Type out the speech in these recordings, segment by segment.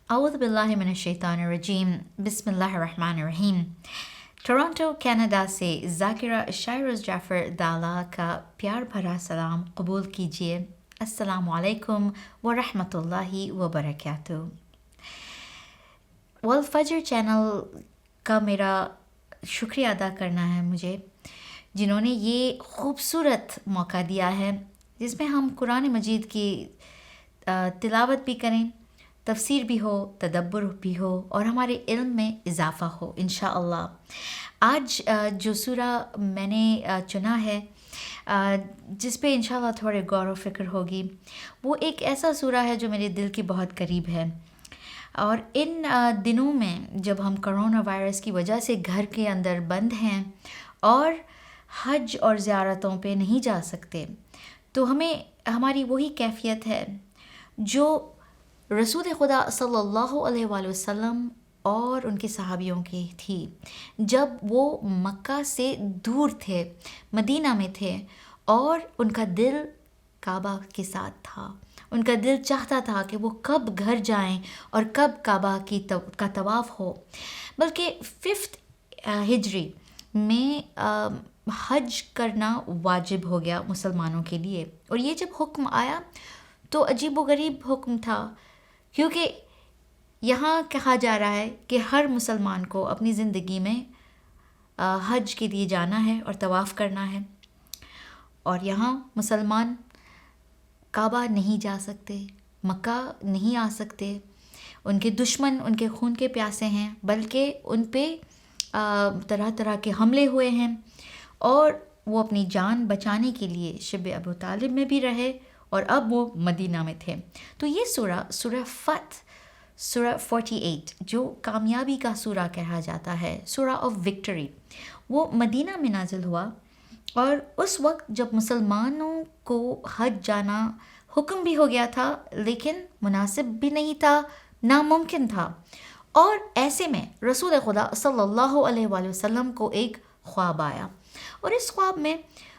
اعوذ باللہ من الشیطان الرجیم، بسم اللہ الرحمن الرحیم۔ ٹورانٹو کینیڈا سے ذاکرہ شائروز جعفر دالا کا پیار بھرا سلام قبول کیجیے۔ السلام علیکم ورحمۃ اللہ وبرکاتہ۔ والفجر چینل کا میرا شکریہ ادا کرنا ہے مجھے، جنہوں نے یہ خوبصورت موقع دیا ہے جس میں ہم قرآن مجید کی تلاوت بھی کریں، تفسیر بھی ہو، تدبر بھی ہو اور ہمارے علم میں اضافہ ہو انشاءاللہ۔ آج جو سورہ میں نے چنا ہے جس پہ انشاءاللہ تھوڑے غور و فکر ہوگی، وہ ایک ایسا سورہ ہے جو میرے دل کے بہت قریب ہے۔ اور ان دنوں میں جب ہم کرونا وائرس کی وجہ سے گھر کے اندر بند ہیں اور حج اور زیارتوں پہ نہیں جا سکتے، تو ہماری وہی کیفیت ہے جو رسول خدا صلی اللہ علیہ وآلہ وسلم اور ان کے صحابیوں کی تھی جب وہ مکہ سے دور تھے، مدینہ میں تھے، اور ان کا دل کعبہ کے ساتھ تھا۔ ان کا دل چاہتا تھا کہ وہ کب گھر جائیں اور کب کعبہ کا طواف ہو۔ بلکہ 5 ہجری میں حج کرنا واجب ہو گیا مسلمانوں کے لیے، اور یہ جب حکم آیا تو عجیب و غریب حکم تھا، کیونکہ یہاں کہا جا رہا ہے کہ ہر مسلمان کو اپنی زندگی میں حج کے لیے جانا ہے اور طواف کرنا ہے، اور یہاں مسلمان کعبہ نہیں جا سکتے، مکہ نہیں آ سکتے۔ ان کے دشمن ان کے خون کے پیاسے ہیں، بلکہ ان پہ طرح طرح کے حملے ہوئے ہیں، اور وہ اپنی جان بچانے کے لیے شب ابو طالب میں بھی رہے اور اب وہ مدینہ میں تھے۔ تو یہ سورہ فتح، سورہ 48 جو کامیابی کا سورہ کہا جاتا ہے، سورہ آف وکٹری، وہ مدینہ میں نازل ہوا، اور اس وقت جب مسلمانوں کو حج جانا حکم بھی ہو گیا تھا لیکن مناسب بھی نہیں تھا، ناممکن تھا۔ اور ایسے میں رسول خدا صلی اللہ علیہ وآلہ وسلم کو ایک خواب آیا، اور اس خواب میں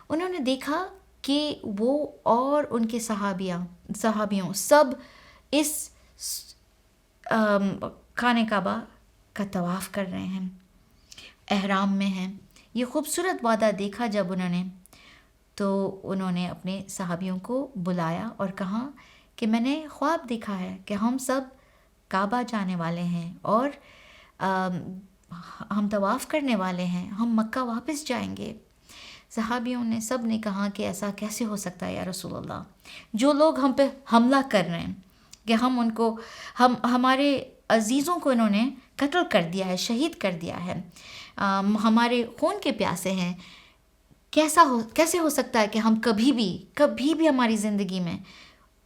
انہوں نے دیکھا کہ وہ اور ان کے صحابیوں سب اس خانہ کعبہ کا طواف کر رہے ہیں، احرام میں ہیں۔ یہ خوبصورت وعدہ دیکھا جب انہوں نے، تو انہوں نے اپنے صحابیوں کو بلایا اور کہا کہ میں نے خواب دیکھا ہے کہ ہم سب کعبہ جانے والے ہیں اور ہم طواف کرنے والے ہیں، ہم مکہ واپس جائیں گے۔ صحابیوں نے سب نے کہا کہ ایسا کیسے ہو سکتا ہے یا رسول اللہ، جو لوگ ہم پہ حملہ کر رہے ہیں کہ ہمارے عزیزوں کو انہوں نے قتل کر دیا ہے، شہید کر دیا ہے، ہمارے خون کے پیاسے ہیں، کیسے ہو سکتا ہے کہ ہم کبھی بھی ہماری زندگی میں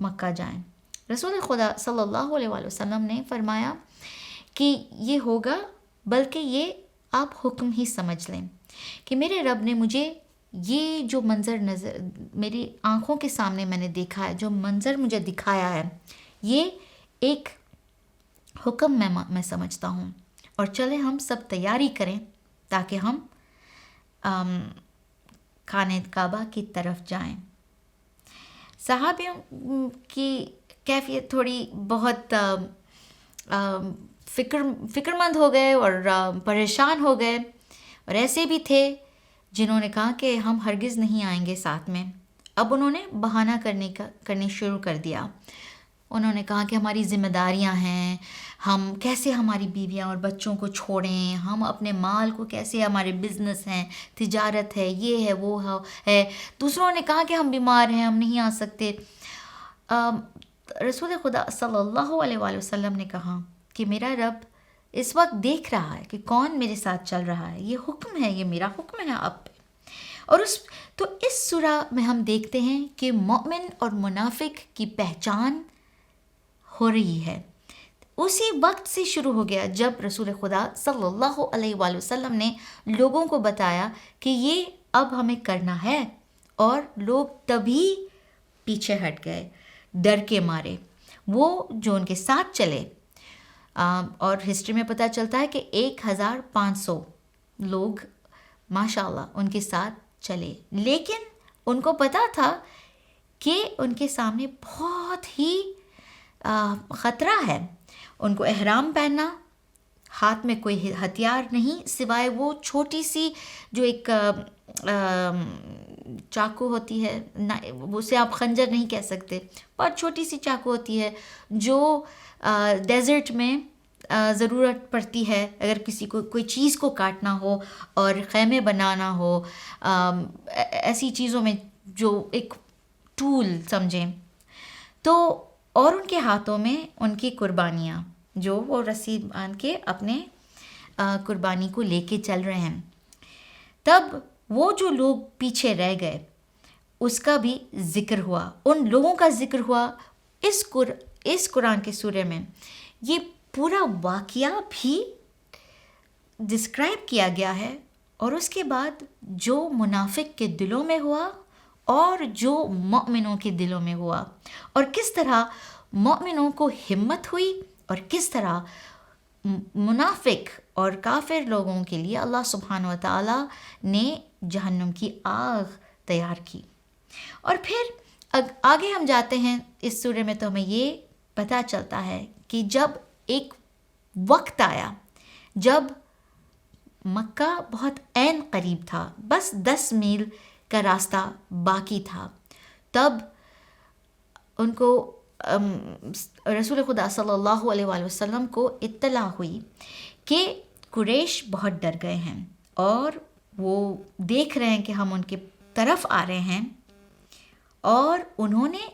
مکہ جائیں۔ رسول خدا صلی اللہ علیہ وآلہ وسلم نے فرمایا کہ یہ ہوگا، بلکہ یہ آپ حکم ہی سمجھ لیں کہ میرے رب نے مجھے یہ جو منظر میری آنکھوں کے سامنے میں نے دیکھا ہے، جو منظر مجھے دکھایا ہے، یہ ایک حکم میں سمجھتا ہوں، اور چلیں ہم سب تیاری کریں تاکہ ہم خانہ کعبہ کی طرف جائیں۔ صحابیوں کی کیفیت تھوڑی بہت فکر مند ہو گئے اور پریشان ہو گئے، اور ایسے بھی تھے جنہوں نے کہا کہ ہم ہرگز نہیں آئیں گے ساتھ میں۔ اب انہوں نے بہانہ کرنے شروع کر دیا۔ انہوں نے کہا کہ ہماری ذمہ داریاں ہیں، ہم کیسے ہماری بیویاں اور بچوں کو چھوڑیں، ہم اپنے مال کو کیسے، ہمارے بزنس ہیں، تجارت ہے، یہ ہے وہ ہے۔ دوسروں نے کہا کہ ہم بیمار ہیں، ہم نہیں آ سکتے۔ رسول خدا صلی اللہ علیہ وآلہ وسلم نے کہا کہ میرا رب اس وقت دیکھ رہا ہے کہ کون میرے ساتھ چل رہا ہے، یہ حکم ہے، یہ میرا حکم ہے اب۔ اور اس سورہ میں ہم دیکھتے ہیں کہ مومن اور منافق کی پہچان ہو رہی ہے۔ اسی وقت سے شروع ہو گیا جب رسول خدا صلی اللہ علیہ وآلہ وسلم نے لوگوں کو بتایا کہ یہ اب ہمیں کرنا ہے، اور لوگ تبھی پیچھے ہٹ گئے ڈر کے مارے، وہ جو ان کے ساتھ چلے۔ اور ہسٹری میں پتہ چلتا ہے کہ 1500 لوگ ماشاءاللہ ان کے ساتھ چلے، لیکن ان کو پتہ تھا کہ ان کے سامنے بہت ہی خطرہ ہے، ان کو احرام پہننا، ہاتھ میں کوئی ہتھیار نہیں سوائے وہ چھوٹی سی جو ایک چاقو ہوتی ہے، اسے آپ خنجر نہیں کہہ سکتے، بہت چھوٹی سی چاقو ہوتی ہے جو ڈیزرٹ میں ضرورت پڑتی ہے اگر کسی کو کوئی چیز کو کاٹنا ہو اور خیمے بنانا ہو، ایسی چیزوں میں جو ایک ٹول سمجھیں تو. اور ان کے ہاتھوں میں ان کی قربانیاں جو وہ رسی باندھ کے اپنے قربانی کو لے کے چل رہے ہیں. تب وہ جو لوگ پیچھے رہ گئے اس کا بھی ذکر ہوا، ان لوگوں کا ذکر ہوا اس قرآن کے سورے میں. یہ پورا واقعہ بھی ڈسکرائب کیا گیا ہے، اور اس کے بعد جو منافق کے دلوں میں ہوا اور جو مؤمنوں کے دلوں میں ہوا، اور کس طرح مؤمنوں کو ہمت ہوئی اور کس طرح منافق اور کافر لوگوں کے لیے اللہ سبحانہ و تعالی نے جہنم کی آگ تیار کی. اور پھر آگے ہم جاتے ہیں اس سورے میں تو ہمیں یہ پتہ چلتا ہے کہ جب ایک وقت آیا جب مکہ بہت عین قریب تھا، بس 10 میل کا راستہ باقی تھا، تب ان کو رسول خدا صلی اللہ علیہ وآلہ وسلم کو اطلاع ہوئی کہ قریش بہت ڈر گئے ہیں اور وہ دیکھ رہے ہیں کہ ہم ان کے طرف آ رہے ہیں، اور انہوں نے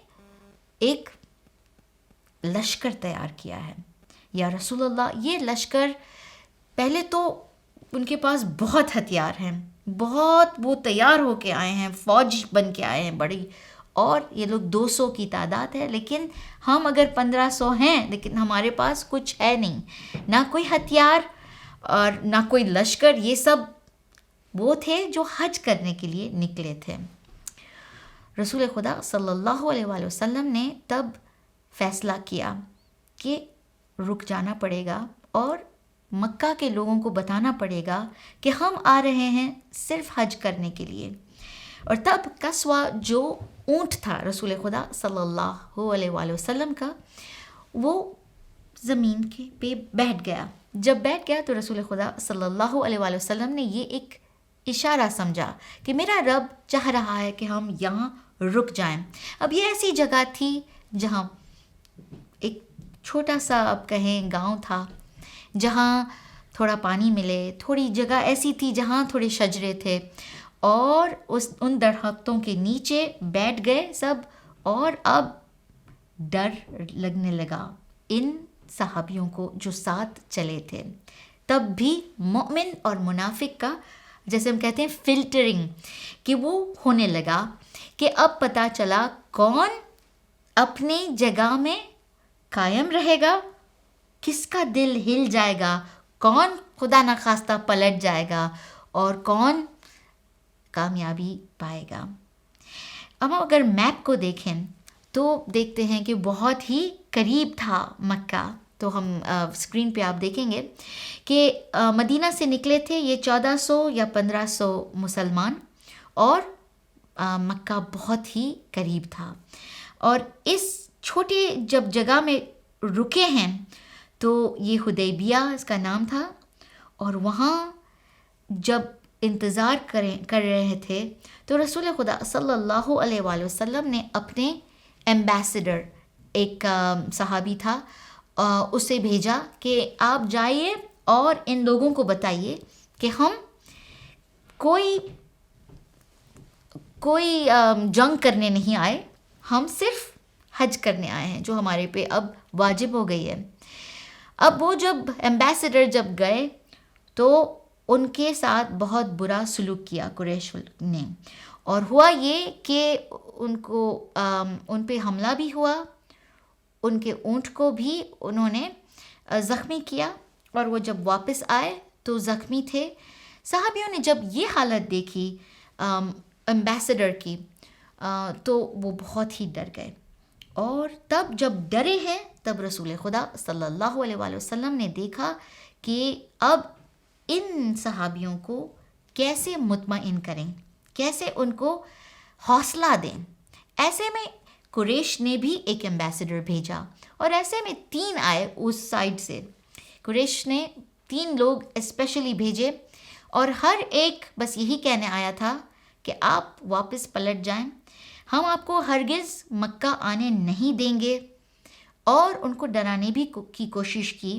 ایک لشکر تیار کیا ہے. یا رسول اللہ، یہ لشکر پہلے تو ان کے پاس بہت ہتھیار ہیں، بہت وہ تیار ہو کے آئے ہیں، فوج بن کے آئے ہیں بڑی، اور یہ لوگ 200 کی تعداد ہے، لیکن ہم اگر 1500 ہیں لیکن ہمارے پاس کچھ ہے نہیں، نہ کوئی ہتھیار اور نہ کوئی لشکر. یہ سب وہ تھے جو حج کرنے کے لیے نکلے تھے. رسول خدا صلی اللہ علیہ وآلہ وسلم نے تب فیصلہ کیا کہ رک جانا پڑے گا اور مکہ کے لوگوں کو بتانا پڑے گا کہ ہم آ رہے ہیں صرف حج کرنے کے لیے. اور تب قصوہ جو اونٹ تھا رسول خدا صلی اللہ علیہ وآلہ وسلم کا، وہ زمین کے پہ بیٹھ گیا. جب بیٹھ گیا تو رسول خدا صلی اللہ علیہ وآلہ وسلم نے یہ ایک اشارہ سمجھا کہ میرا رب چاہ رہا ہے کہ ہم یہاں رک جائیں. اب یہ ایسی جگہ تھی جہاں ایک چھوٹا سا آپ کہیں گاؤں تھا، جہاں تھوڑا پانی ملے، تھوڑی جگہ ایسی تھی جہاں تھوڑے شجرے تھے، اور ان درختوں کے نیچے بیٹھ گئے سب. اور اب ڈر لگنے لگا ان صحابیوں کو جو ساتھ چلے تھے. تب بھی مومن اور منافق کا، جیسے ہم کہتے ہیں فلٹرنگ، کہ وہ ہونے لگا کہ اب پتہ چلا کون اپنی جگہ میں قائم رہے گا، کس کا دل ہل جائے گا، کون خدا نخواستہ پلٹ جائے گا، اور کون کامیابی پائے گا. اب اگر میپ کو دیکھیں تو دیکھتے ہیں کہ بہت ہی قریب تھا مکہ. تو ہم اسکرین پہ آپ دیکھیں گے کہ مدینہ سے نکلے تھے یہ 1400 یا 1500 مسلمان، اور مکہ بہت ہی قریب تھا. اور اس چھوٹی جب جگہ میں رکے ہیں تو یہ حدیبیہ اس کا نام تھا، اور وہاں جب انتظار کر رہے تھے تو رسول خدا صلی اللہ علیہ وآلہ وسلم نے اپنے ایمبیسڈر، ایک صحابی تھا، اسے بھیجا کہ آپ جائیے اور ان لوگوں کو بتائیے کہ ہم کوئی جنگ کرنے نہیں آئے، ہم صرف حج کرنے آئے ہیں جو ہمارے پہ اب واجب ہو گئی ہے. اب وہ جب ایمبیسڈر جب گئے تو ان کے ساتھ بہت برا سلوک کیا قریش نے، اور ہوا یہ کہ ان پہ حملہ بھی ہوا، ان کے اونٹ کو بھی انہوں نے زخمی کیا، اور وہ جب واپس آئے تو زخمی تھے. صحابیوں نے جب یہ حالت دیکھی ایمبیسڈر کی تو وہ بہت ہی ڈر گئے. اور تب جب ڈرے ہیں تب رسول خدا صلی اللہ علیہ وآلہ وسلم نے دیکھا کہ اب ان صحابیوں کو کیسے مطمئن کریں، کیسے ان کو حوصلہ دیں. ایسے میں قریش نے بھی ایک ایمبیسڈر بھیجا، اور ایسے میں 3 آئے اس سائڈ سے. قریش نے 3 لوگ اسپیشلی بھیجے، اور ہر ایک بس یہی کہنے آیا تھا کہ آپ واپس پلٹ جائیں، ہم آپ کو ہرگز مکہ آنے نہیں دیں گے. اور ان کو ڈرانے بھی کی کوشش کی،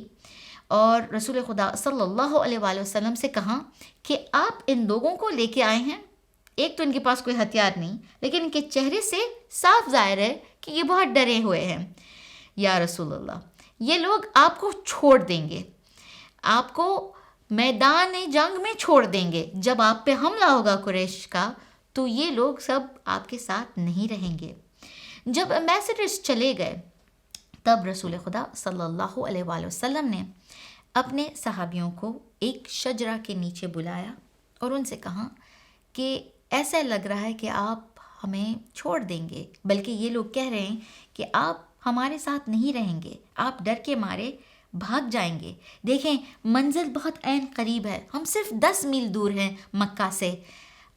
اور رسول خدا صلی اللہ علیہ وآلہ وسلم سے کہا کہ آپ ان لوگوں کو لے کے آئے ہیں، ایک تو ان کے پاس کوئی ہتھیار نہیں، لیکن ان کے چہرے سے صاف ظاہر ہے کہ یہ بہت ڈرے ہوئے ہیں. یا رسول اللہ، یہ لوگ آپ کو چھوڑ دیں گے، آپ کو میدان جنگ میں چھوڑ دیں گے. جب آپ پہ حملہ ہوگا قریش کا تو یہ لوگ سب آپ کے ساتھ نہیں رہیں گے. جب ایمبیسڈرز چلے گئے تب رسول خدا صلی اللہ علیہ وآلہ وسلم نے اپنے صحابیوں کو ایک شجرہ کے نیچے بلایا اور ان سے کہا کہ ایسا لگ رہا ہے کہ آپ ہمیں چھوڑ دیں گے، بلکہ یہ لوگ کہہ رہے ہیں کہ آپ ہمارے ساتھ نہیں رہیں گے، آپ ڈر کے مارے بھاگ جائیں گے. دیکھیں منزل بہت عین قریب ہے، ہم صرف 10 میل دور ہیں مکہ سے،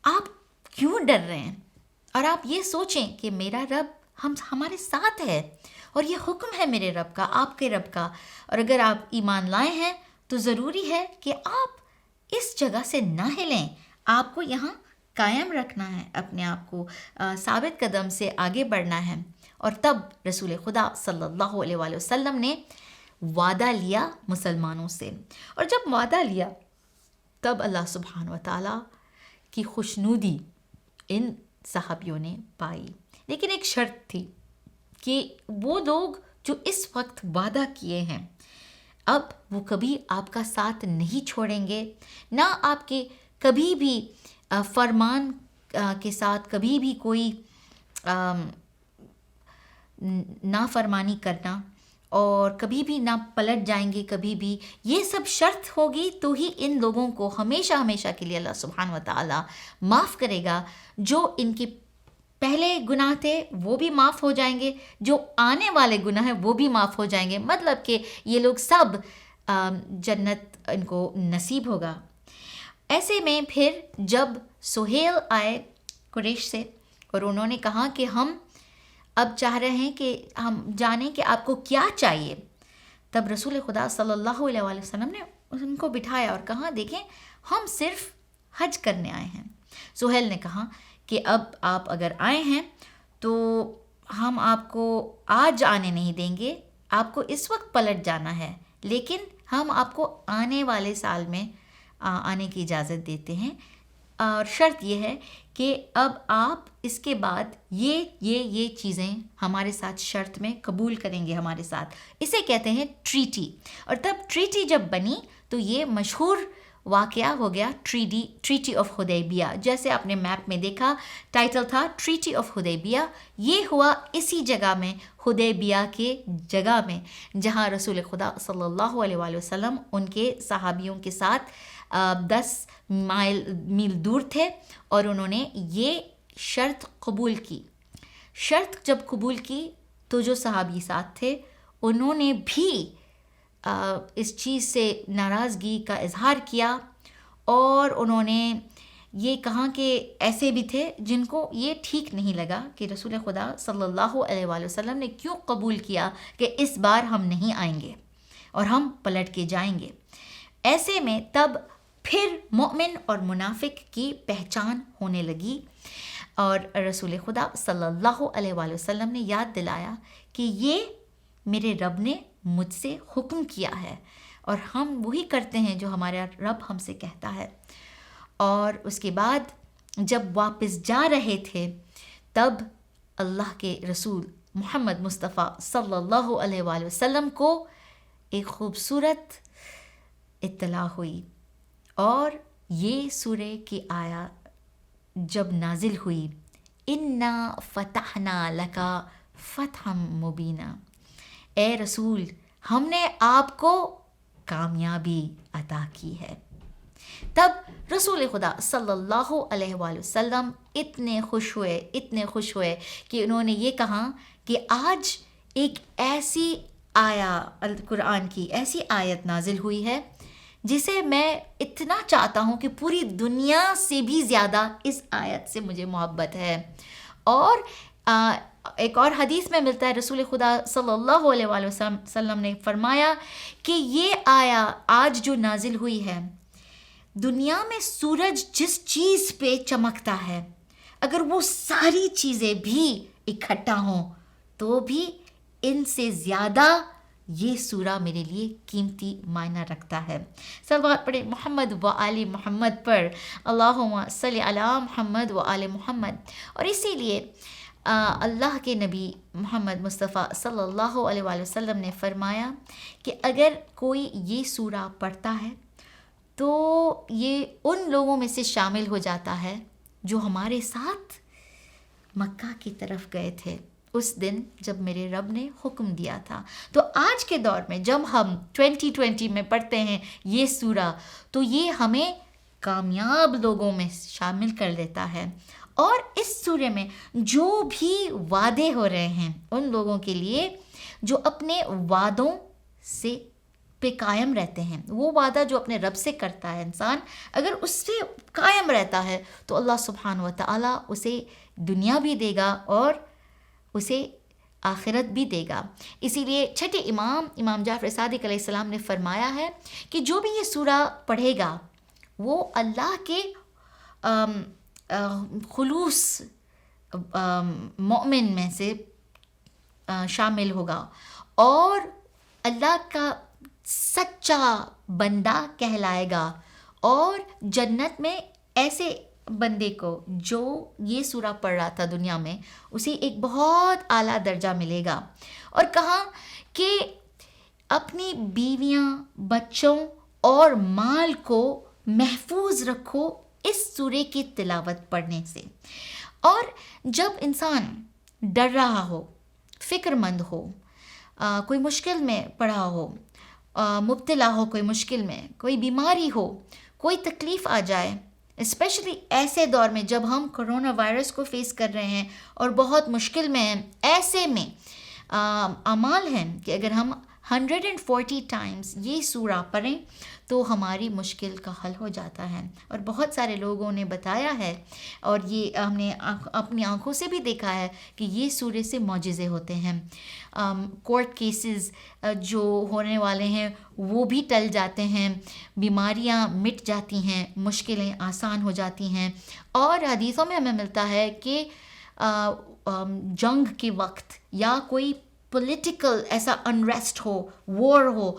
آپ کیوں ڈر رہے ہیں؟ اور آپ یہ سوچیں کہ میرا رب ہمارے ساتھ ہے، اور یہ حکم ہے میرے رب کا، آپ کے رب کا، اور اگر آپ ایمان لائے ہیں تو ضروری ہے کہ آپ اس جگہ سے نہ ہلیں، آپ کو یہاں قائم رکھنا ہے، اپنے آپ کو ثابت قدم سے آگے بڑھنا ہے. اور تب رسول خدا صلی اللہ علیہ وآلہ وسلم نے وعدہ لیا مسلمانوں سے، اور جب وعدہ لیا تب اللہ سبحانہ و تعالیٰ کی خوشنودی ان صحابیوں نے پائی. لیکن ایک شرط تھی کہ وہ لوگ جو اس وقت وعدہ کیے ہیں اب وہ کبھی آپ کا ساتھ نہیں چھوڑیں گے، نہ آپ کے کبھی بھی فرمان کے ساتھ کبھی بھی کوئی نافرمانی کرنا، اور کبھی بھی نہ پلٹ جائیں گے کبھی بھی. یہ سب شرط ہوگی تو ہی ان لوگوں کو ہمیشہ ہمیشہ کے لیے اللہ سبحانہ و تعالیٰ معاف کرے گا. جو ان کے پہلے گناہ تھے وہ بھی معاف ہو جائیں گے، جو آنے والے گناہ ہیں وہ بھی معاف ہو جائیں گے، مطلب کہ یہ لوگ سب جنت ان کو نصیب ہوگا. ایسے میں پھر جب سہیل آئے قریش سے اور انہوں نے کہا کہ ہم اب چاہ رہے ہیں کہ ہم جانیں کہ آپ کو کیا چاہیے، تب رسول خدا صلی اللہ علیہ وآلہ وسلم نے ان کو بٹھایا اور کہا دیکھیں ہم صرف حج کرنے آئے ہیں. سہیل نے کہا کہ اب آپ اگر آئے ہیں تو ہم آپ کو آج آنے نہیں دیں گے، آپ کو اس وقت پلٹ جانا ہے، لیکن ہم آپ کو آنے والے سال میں آنے کی اجازت دیتے ہیں، اور شرط یہ ہے کہ اب آپ اس کے بعد یہ چیزیں ہمارے ساتھ شرط میں قبول کریں گے ہمارے ساتھ. اسے کہتے ہیں ٹریٹی. اور تب ٹریٹی جب بنی تو یہ مشہور واقعہ ہو گیا ٹریٹی آف حدیبیہ. جیسے آپ نے میپ میں دیکھا ٹائٹل تھا ٹریٹی آف حدیبیہ. یہ ہوا اسی جگہ میں، حدیبیہ کے جگہ میں، جہاں رسول خدا صلی اللہ علیہ وآلہ وسلم ان کے صحابیوں کے ساتھ 10 میل دور تھے، اور انہوں نے یہ شرط قبول کی. شرط جب قبول کی تو جو صحابی ساتھ تھے انہوں نے بھی اس چیز سے ناراضگی کا اظہار کیا، اور انہوں نے یہ کہا کہ ایسے بھی تھے جن کو یہ ٹھیک نہیں لگا کہ رسول خدا صلی اللہ علیہ وآلہ وسلم نے کیوں قبول کیا کہ اس بار ہم نہیں آئیں گے اور ہم پلٹ کے جائیں گے. ایسے میں تب پھر مومن اور منافق کی پہچان ہونے لگی، اور رسول خدا صلی اللہ علیہ وآلہ وسلم نے یاد دلایا کہ یہ میرے رب نے مجھ سے حکم کیا ہے، اور ہم وہی کرتے ہیں جو ہمارا رب ہم سے کہتا ہے. اور اس کے بعد جب واپس جا رہے تھے تب اللہ کے رسول محمد مصطفیٰ صلی اللہ علیہ وآلہ وسلم کو ایک خوبصورت اطلاع ہوئی، اور یہ سورہ کی آیت جب نازل ہوئی، انا فتحنا لکا فتحا مبینا، اے رسول ہم نے آپ کو کامیابی عطا کی ہے. تب رسول خدا صلی اللہ علیہ وآلہ وسلم اتنے خوش ہوئے کہ انہوں نے یہ کہا کہ آج ایک ایسی قرآن کی ایسی آیت نازل ہوئی ہے جسے میں اتنا چاہتا ہوں کہ پوری دنیا سے بھی زیادہ اس آیت سے مجھے محبت ہے. اور ایک اور حدیث میں ملتا ہے رسول خدا صلی اللہ علیہ وآلہ وسلم نے فرمایا کہ یہ آیا آج جو نازل ہوئی ہے، دنیا میں سورج جس چیز پہ چمکتا ہے اگر وہ ساری چیزیں بھی اکٹھا ہوں تو بھی ان سے زیادہ یہ سورہ میرے لیے قیمتی معنی رکھتا ہے۔ صلوات پڑھیں محمد و آل محمد پر، اللہم صلی علی محمد و آل محمد۔ اور اسی لیے اللہ کے نبی محمد مصطفیٰ صلی اللہ علیہ وآلہ وسلم نے فرمایا کہ اگر کوئی یہ سورہ پڑھتا ہے تو یہ ان لوگوں میں سے شامل ہو جاتا ہے جو ہمارے ساتھ مکہ کی طرف گئے تھے اس دن جب میرے رب نے حکم دیا تھا۔ تو آج کے دور میں جب ہم 2020 میں پڑھتے ہیں یہ سورہ تو یہ ہمیں کامیاب لوگوں میں شامل کر لیتا ہے، اور اس سورہ میں جو بھی وعدے ہو رہے ہیں ان لوگوں کے لیے جو اپنے وعدوں سے پہ قائم رہتے ہیں، وہ وعدہ جو اپنے رب سے کرتا ہے انسان اگر اس سے قائم رہتا ہے تو اللہ سبحانہ و تعالیٰ اسے دنیا بھی دے گا اور اسے آخرت بھی دے گا۔ اسی لیے چھٹے امام جعفر صادق علیہ السلام نے فرمایا ہے کہ جو بھی یہ سورہ پڑھے گا وہ اللہ کے خلوص مومن میں سے شامل ہوگا اور اللہ کا سچا بندہ کہلائے گا، اور جنت میں ایسے بندے کو جو یہ سورہ پڑھ رہا تھا دنیا میں اسے ایک بہت اعلیٰ درجہ ملے گا۔ اور کہا کہ اپنی بیویاں، بچوں اور مال کو محفوظ رکھو اس سورے کی تلاوت پڑھنے سے۔ اور جب انسان ڈر رہا ہو، فکر مند ہو، کوئی مشکل میں پڑا ہو، مبتلا ہو کوئی مشکل میں، کوئی بیماری ہو، کوئی تکلیف آ جائے، اسپیشلی ایسے دور میں جب ہم کرونا وائرس کو فیس کر رہے ہیں اور بہت مشکل میں ہیں، ایسے میں اعمال ہیں کہ اگر ہم 140 ٹائمز یہ سورہ پڑھیں تو ہماری مشکل کا حل ہو جاتا ہے۔ اور بہت سارے لوگوں نے بتایا ہے اور یہ ہم نے اپنی آنکھوں سے بھی دیکھا ہے کہ یہ سورے سے معجزے ہوتے ہیں، کورٹ کیسز جو ہونے والے ہیں وہ بھی ٹل جاتے ہیں، بیماریاں مٹ جاتی ہیں، مشکلیں آسان ہو جاتی ہیں۔ اور حدیثوں میں ہمیں ملتا ہے کہ جنگ کے وقت یا کوئی پولیٹیکل ایسا انریسٹ ہو، وار ہو،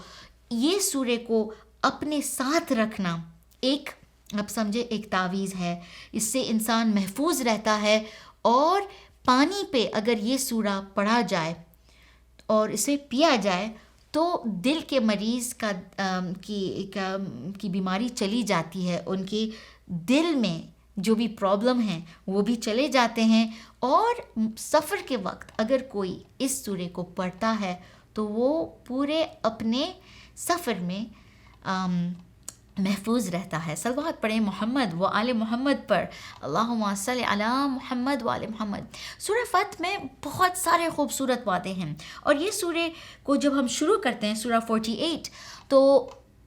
یہ سورے کو اپنے ساتھ رکھنا ایک اب سمجھے ایک تعویذ ہے، اس سے انسان محفوظ رہتا ہے۔ اور پانی پہ اگر یہ سورہ پڑھا جائے اور اسے پیا جائے تو دل کے مریض کی بیماری چلی جاتی ہے، ان کے دل میں جو بھی پرابلم ہیں وہ بھی چلے جاتے ہیں۔ اور سفر کے وقت اگر کوئی اس سورے کو پڑھتا ہے تو وہ پورے اپنے سفر میں محفوظ رہتا ہے۔ صلوات پڑھیں محمد و آل محمد پر، اللہم صلی علی محمد و آل محمد۔ سورہ فتح میں بہت سارے خوبصورت وعدے ہیں، اور یہ سورے کو جب ہم شروع کرتے ہیں سورہ 48 تو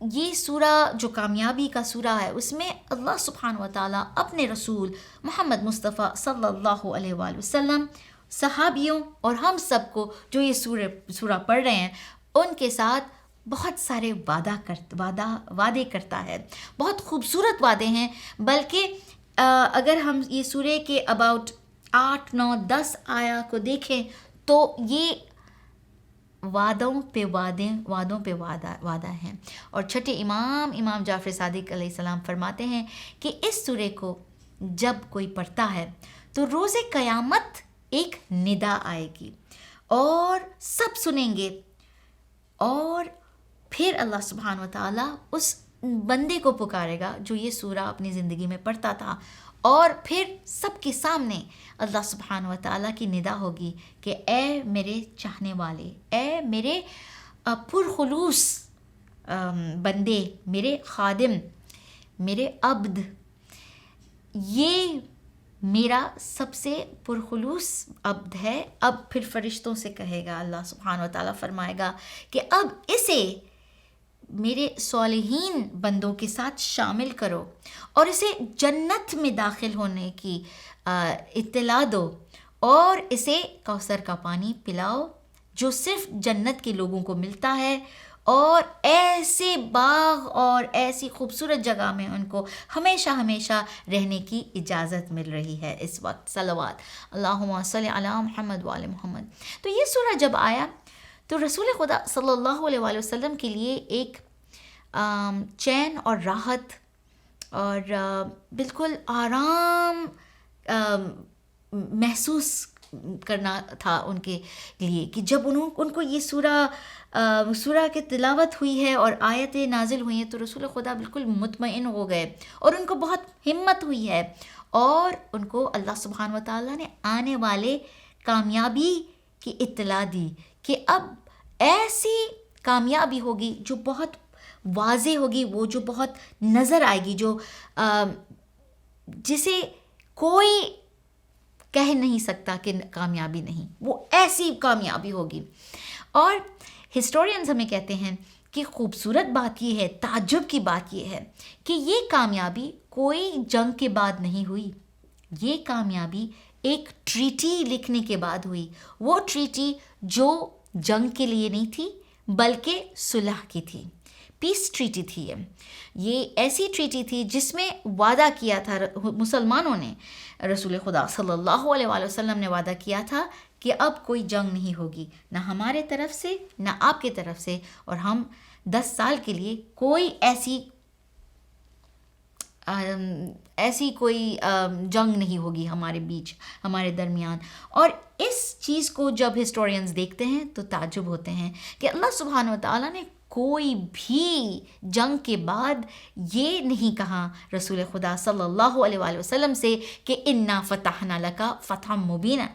یہ سورہ جو کامیابی کا سورہ ہے اس میں اللہ سبحانہ و تعالیٰ اپنے رسول محمد مصطفیٰ صلی اللہ علیہ وآلہ وسلم، صحابیوں اور ہم سب کو جو یہ سورہ پڑھ رہے ہیں ان کے ساتھ بہت سارے وعدے کرتا ہے، بہت خوبصورت وعدے ہیں۔ بلکہ اگر ہم یہ سورے کے اباؤٹ 8، 9، 10 آیا کو دیکھیں تو یہ وعدوں پہ وعدہ ہیں۔ اور چھٹے امام جعفر صادق علیہ السلام فرماتے ہیں کہ اس سورے کو جب کوئی پڑھتا ہے تو روز قیامت ایک ندا آئے گی اور سب سنیں گے، اور پھر اللہ سبحانہ و تعالیٰ اس بندے کو پکارے گا جو یہ سورہ اپنی زندگی میں پڑھتا تھا، اور پھر سب کے سامنے اللہ سبحانہ و تعالیٰ کی ندا ہوگی کہ اے میرے چاہنے والے، اے میرے پرخلوص بندے، میرے خادم، میرے عبد، یہ میرا سب سے پرخلوص عبد ہے۔ اب پھر فرشتوں سے کہے گا، اللہ سبحانہ و تعالیٰ فرمائے گا کہ اب اسے میرے صالحین بندوں کے ساتھ شامل کرو اور اسے جنت میں داخل ہونے کی اطلاع دو، اور اسے کوثر کا پانی پلاؤ جو صرف جنت کے لوگوں کو ملتا ہے، اور ایسے باغ اور ایسی خوبصورت جگہ میں ان کو ہمیشہ ہمیشہ رہنے کی اجازت مل رہی ہے اس وقت۔ صلوات اللہم صلی علی محمد وآل محمد۔ تو یہ سورہ جب آیا تو رسول خدا صلی اللہ علیہ وآلہ وسلم کے لیے ایک چین اور راحت اور بالکل آرام محسوس کرنا تھا ان کے لیے، کہ جب ان کو یہ سورہ کی تلاوت ہوئی ہے اور آیتیں نازل ہوئی ہیں تو رسول خدا بالکل مطمئن ہو گئے، اور ان کو بہت ہمت ہوئی ہے، اور ان کو اللہ سبحانہ و تعالیٰ نے آنے والے کامیابی کی اطلاع دی کہ اب ایسی کامیابی ہوگی جو بہت واضح ہوگی، وہ جو بہت نظر آئے گی، جو جسے کوئی کہہ نہیں سکتا کہ کامیابی نہیں، وہ ایسی کامیابی ہوگی۔ اور ہسٹورینز ہمیں کہتے ہیں کہ خوبصورت بات یہ ہے، تعجب کی بات یہ ہے کہ یہ کامیابی کوئی جنگ کے بعد نہیں ہوئی، یہ کامیابی ایک ٹریٹی لکھنے کے بعد ہوئی، وہ ٹریٹی جو جنگ کے لیے نہیں تھی بلکہ صلح کی تھی، پیس ٹریٹی تھی۔ یہ ایسی ٹریٹی تھی جس میں وعدہ کیا تھا مسلمانوں نے، رسول خدا صلی اللہ علیہ وآلہ وسلم نے وعدہ کیا تھا کہ اب کوئی جنگ نہیں ہوگی، نہ ہمارے طرف سے نہ آپ کی طرف سے، اور ہم 10 سال کے لیے کوئی ایسی کوئی جنگ نہیں ہوگی ہمارے بیچ، ہمارے درمیان۔ اور اس چیز کو جب ہسٹورینز دیکھتے ہیں تو تعجب ہوتے ہیں کہ اللہ سبحانہ و تعالیٰ نے کوئی بھی جنگ کے بعد یہ نہیں کہا رسول خدا صلی اللہ علیہ وآلہ وسلم سے کہ انا فتحنا لک فتحا مبینا،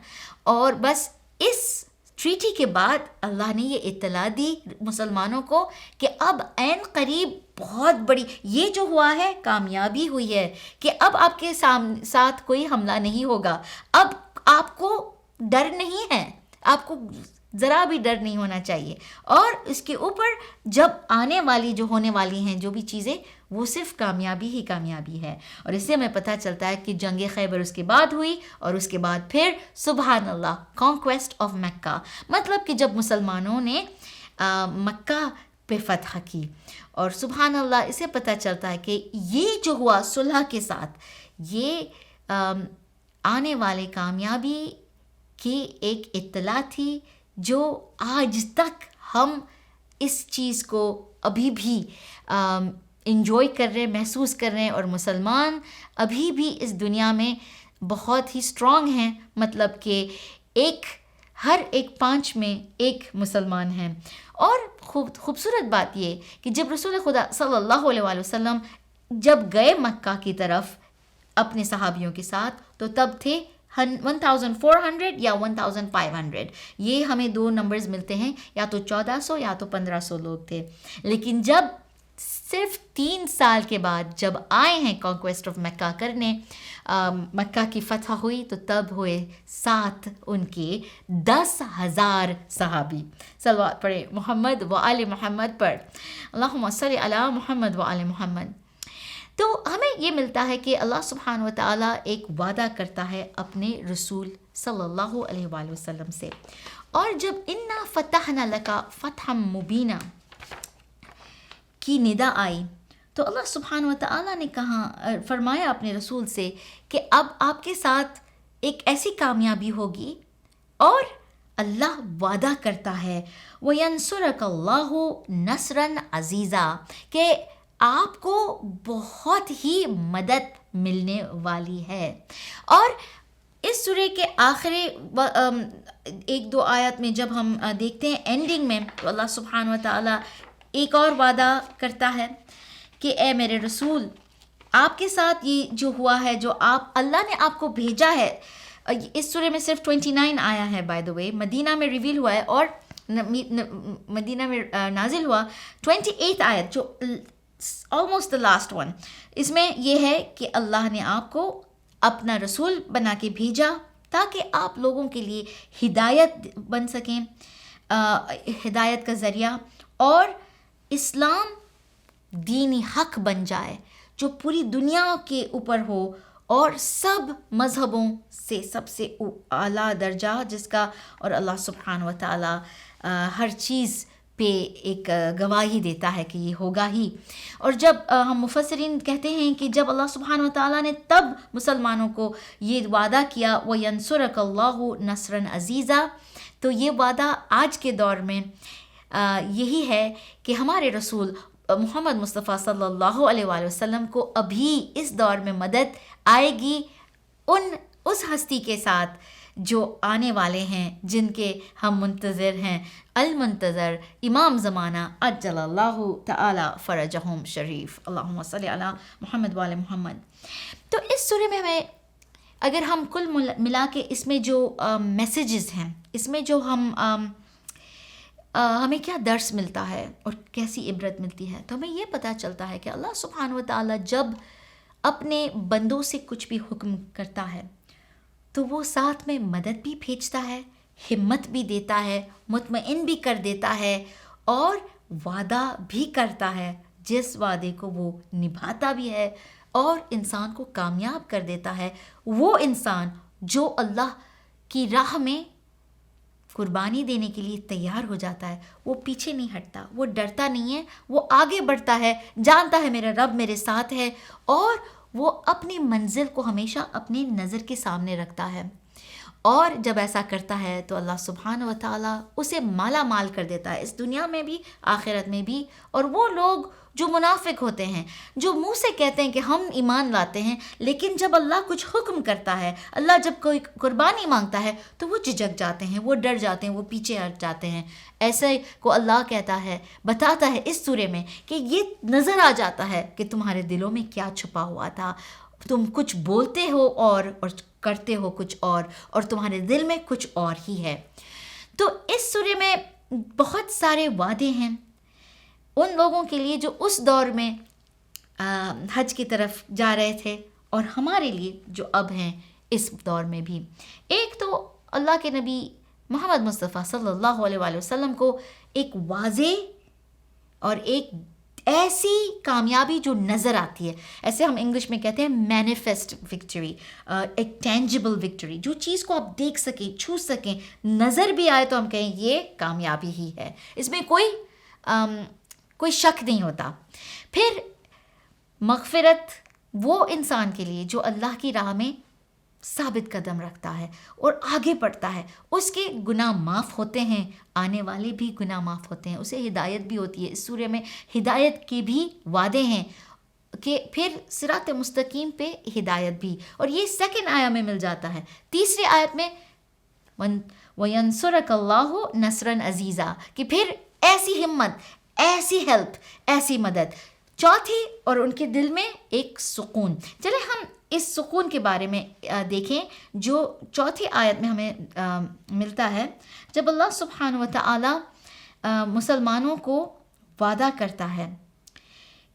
اور بس اس ٹریٹی کے بعد اللہ نے یہ اطلاع دی مسلمانوں کو کہ اب عین قریب بہت بڑی یہ جو ہوا ہے کامیابی ہوئی ہے، کہ اب آپ کے ساتھ کوئی حملہ نہیں ہوگا، اب آپ کو ڈر نہیں ہے، آپ کو ذرا بھی ڈر نہیں ہونا چاہیے، اور اس کے اوپر جب آنے والی جو ہونے والی ہیں جو بھی چیزیں وہ صرف کامیابی ہی کامیابی ہے۔ اور اس سے ہمیں پتہ چلتا ہے کہ جنگ خیبر اس کے بعد ہوئی، اور اس کے بعد پھر سبحان اللہ کانکویسٹ آف مکہ، مطلب کہ جب مسلمانوں نے مکہ پہ فتح کی، اور سبحان اللہ اسے پتہ چلتا ہے کہ یہ جو ہوا صلح کے ساتھ، یہ آنے والے کامیابی کی ایک اطلاع تھی جو آج تک ہم اس چیز کو ابھی بھی انجوائے کر رہے، محسوس کر رہے ہیں، اور مسلمان ابھی بھی اس دنیا میں بہت ہی اسٹرانگ ہیں، مطلب کہ ہر ایک 5 میں ایک مسلمان ہیں۔ اور خوبصورت بات یہ کہ جب رسول خدا صلی اللہ علیہ وآلہ وسلم جب گئے مکہ کی طرف اپنے صحابیوں کے ساتھ تو تب تھے 1400 یا 1500، یہ ہمیں 2 نمبرز ملتے ہیں، یا تو 1400 یا تو 1500 لوگ تھے۔ لیکن جب صرف 3 سال کے بعد جب آئے ہیں کانکویسٹ آف مکہ کرنے، مکہ کی فتح ہوئی، تو تب ہوئے ساتھ ان کے 10,000 صحابی۔ صلوات پڑھے محمد و آل محمد پر، اللہم صلی علی محمد و آل محمد۔ تو ہمیں یہ ملتا ہے کہ اللہ سبحانہ و تعالیٰ ایک وعدہ کرتا ہے اپنے رسول صلی اللہ علیہ وآلہ وسلم سے، اور جب انا فتحنا لک فتحا مبینا کی ندا آئی تو اللہ سبحانہ و تعالیٰ نے فرمایا اپنے رسول سے کہ اب آپ کے ساتھ ایک ایسی کامیابی ہوگی، اور اللہ وعدہ کرتا ہے وَيَنْصُرَكَ اللَّهُ نَصْرًا عَزِيزًا، کہ آپ کو بہت ہی مدد ملنے والی ہے۔ اور اس سورہ کے آخری 1-2 آیات میں جب ہم دیکھتے ہیں اینڈنگ میں، تو اللہ سبحانہ و تعالیٰ ایک اور وعدہ کرتا ہے کہ اے میرے رسول، آپ کے ساتھ یہ جو ہوا ہے، جو اللہ نے آپ کو بھیجا ہے، اس سورہ میں صرف 29 آیا ہے، بائی دا وے مدینہ میں ریویل ہوا ہے، اور مدینہ میں نازل ہوا 28 آیت جو almost the last one، اس میں یہ ہے کہ اللہ نے آپ کو اپنا رسول بنا کے بھیجا تاکہ آپ لوگوں کے لیے ہدایت بن سکیں، ہدایت کا ذریعہ، اور اسلام دینی حق بن جائے جو پوری دنیا کے اوپر ہو، اور سب مذہبوں سے سب سے اعلیٰ درجہ جس کا، اور اللہ سبحانہ و تعالیٰ ہر چیز پہ ایک گواہی دیتا ہے کہ یہ ہوگا ہی. اور جب ہم مفسرین کہتے ہیں کہ جب اللہ سبحانہ و تعالیٰ نے تب مسلمانوں کو یہ وعدہ کیا وَيَنْصُرَكَ اللَّهُ نَصْرًا عَزِيزًا، تو یہ وعدہ آج کے دور میں یہی ہے کہ ہمارے رسول محمد مصطفیٰ صلی اللہ علیہ وآلہ وسلم کو ابھی اس دور میں مدد آئے گی اس ہستی کے ساتھ جو آنے والے ہیں، جن کے ہم منتظر ہیں، المنتظر امام زمانہ عجل اللہ تعالی فرجہم شریف. اللہم صلی علی محمد وآل محمد. تو اس سورہ میں ہمیں اگر ہم کل ملا کے اس میں جو میسیجز ہیں، اس میں جو ہمیں کیا درس ملتا ہے اور کیسی عبرت ملتی ہے، تو ہمیں یہ پتہ چلتا ہے کہ اللہ سبحانہ و تعالیٰ جب اپنے بندوں سے کچھ بھی حکم کرتا ہے تو وہ ساتھ میں مدد بھی بھیجتا ہے، ہمت بھی دیتا ہے، مطمئن بھی کر دیتا ہے اور وعدہ بھی کرتا ہے، جس وعدے کو وہ نبھاتا بھی ہے اور انسان کو کامیاب کر دیتا ہے. وہ انسان جو اللہ کی راہ میں قربانی دینے کے لیے تیار ہو جاتا ہے، وہ پیچھے نہیں ہٹتا، وہ ڈرتا نہیں ہے، وہ آگے بڑھتا ہے، جانتا ہے میرا رب میرے ساتھ ہے، اور وہ اپنی منزل کو ہمیشہ اپنی نظر کے سامنے رکھتا ہے. اور جب ایسا کرتا ہے تو اللہ سبحانہ و تعالیٰ اسے مالا مال کر دیتا ہے، اس دنیا میں بھی آخرت میں بھی. اور وہ لوگ جو منافق ہوتے ہیں، جو منہ سے کہتے ہیں کہ ہم ایمان لاتے ہیں، لیکن جب اللہ کچھ حکم کرتا ہے، اللہ جب کوئی قربانی مانگتا ہے تو وہ جھجک جاتے ہیں، وہ ڈر جاتے ہیں، وہ پیچھے ہٹ جاتے ہیں. ایسے کو اللہ کہتا ہے، بتاتا ہے اس سورے میں کہ یہ نظر آ جاتا ہے کہ تمہارے دلوں میں کیا چھپا ہوا تھا. تم کچھ بولتے ہو اور کرتے ہو کچھ اور تمہارے دل میں کچھ اور ہی ہے. تو اس سورے میں بہت سارے وعدے ہیں ان لوگوں کے لیے جو اس دور میں حج کی طرف جا رہے تھے، اور ہمارے لیے جو اب ہیں اس دور میں بھی. ایک تو اللہ کے نبی محمد مصطفیٰ صلی اللہ علیہ وآلہ وسلم کو ایک واضح اور ایک ایسی کامیابی جو نظر آتی ہے، ایسے ہم انگلش میں کہتے ہیں مینیفیسٹ وکٹری، ایک ٹینجیبل وکٹری، جو چیز کو آپ دیکھ سکیں، چھو سکیں، نظر بھی آئے تو ہم کہیں یہ کامیابی ہی ہے، اس میں کوئی شک نہیں ہوتا. پھر مغفرت وہ انسان کے لیے جو اللہ کی راہ میں ثابت قدم رکھتا ہے اور آگے بڑھتا ہے، اس کے گناہ معاف ہوتے ہیں، آنے والے بھی گناہ معاف ہوتے ہیں، اسے ہدایت بھی ہوتی ہے. اس سورہ میں ہدایت کے بھی وعدے ہیں کہ پھر صراط مستقیم پہ ہدایت بھی، اور یہ سیکنڈ آیت میں مل جاتا ہے. تیسری آیت میں وَيَنْصُرَكَ اللَّهُ نَصْرًا عَزِيزًا، کہ پھر ایسی ہمت، ایسی ہیلپ، ایسی مدد. چوتھی، اور ان کے دل میں ایک سکون. چلے ہم اس سکون کے بارے میں دیکھیں جو چوتھی آیت میں ہمیں ملتا ہے، جب اللہ سبحانہ و تعالی مسلمانوں کو وعدہ کرتا ہے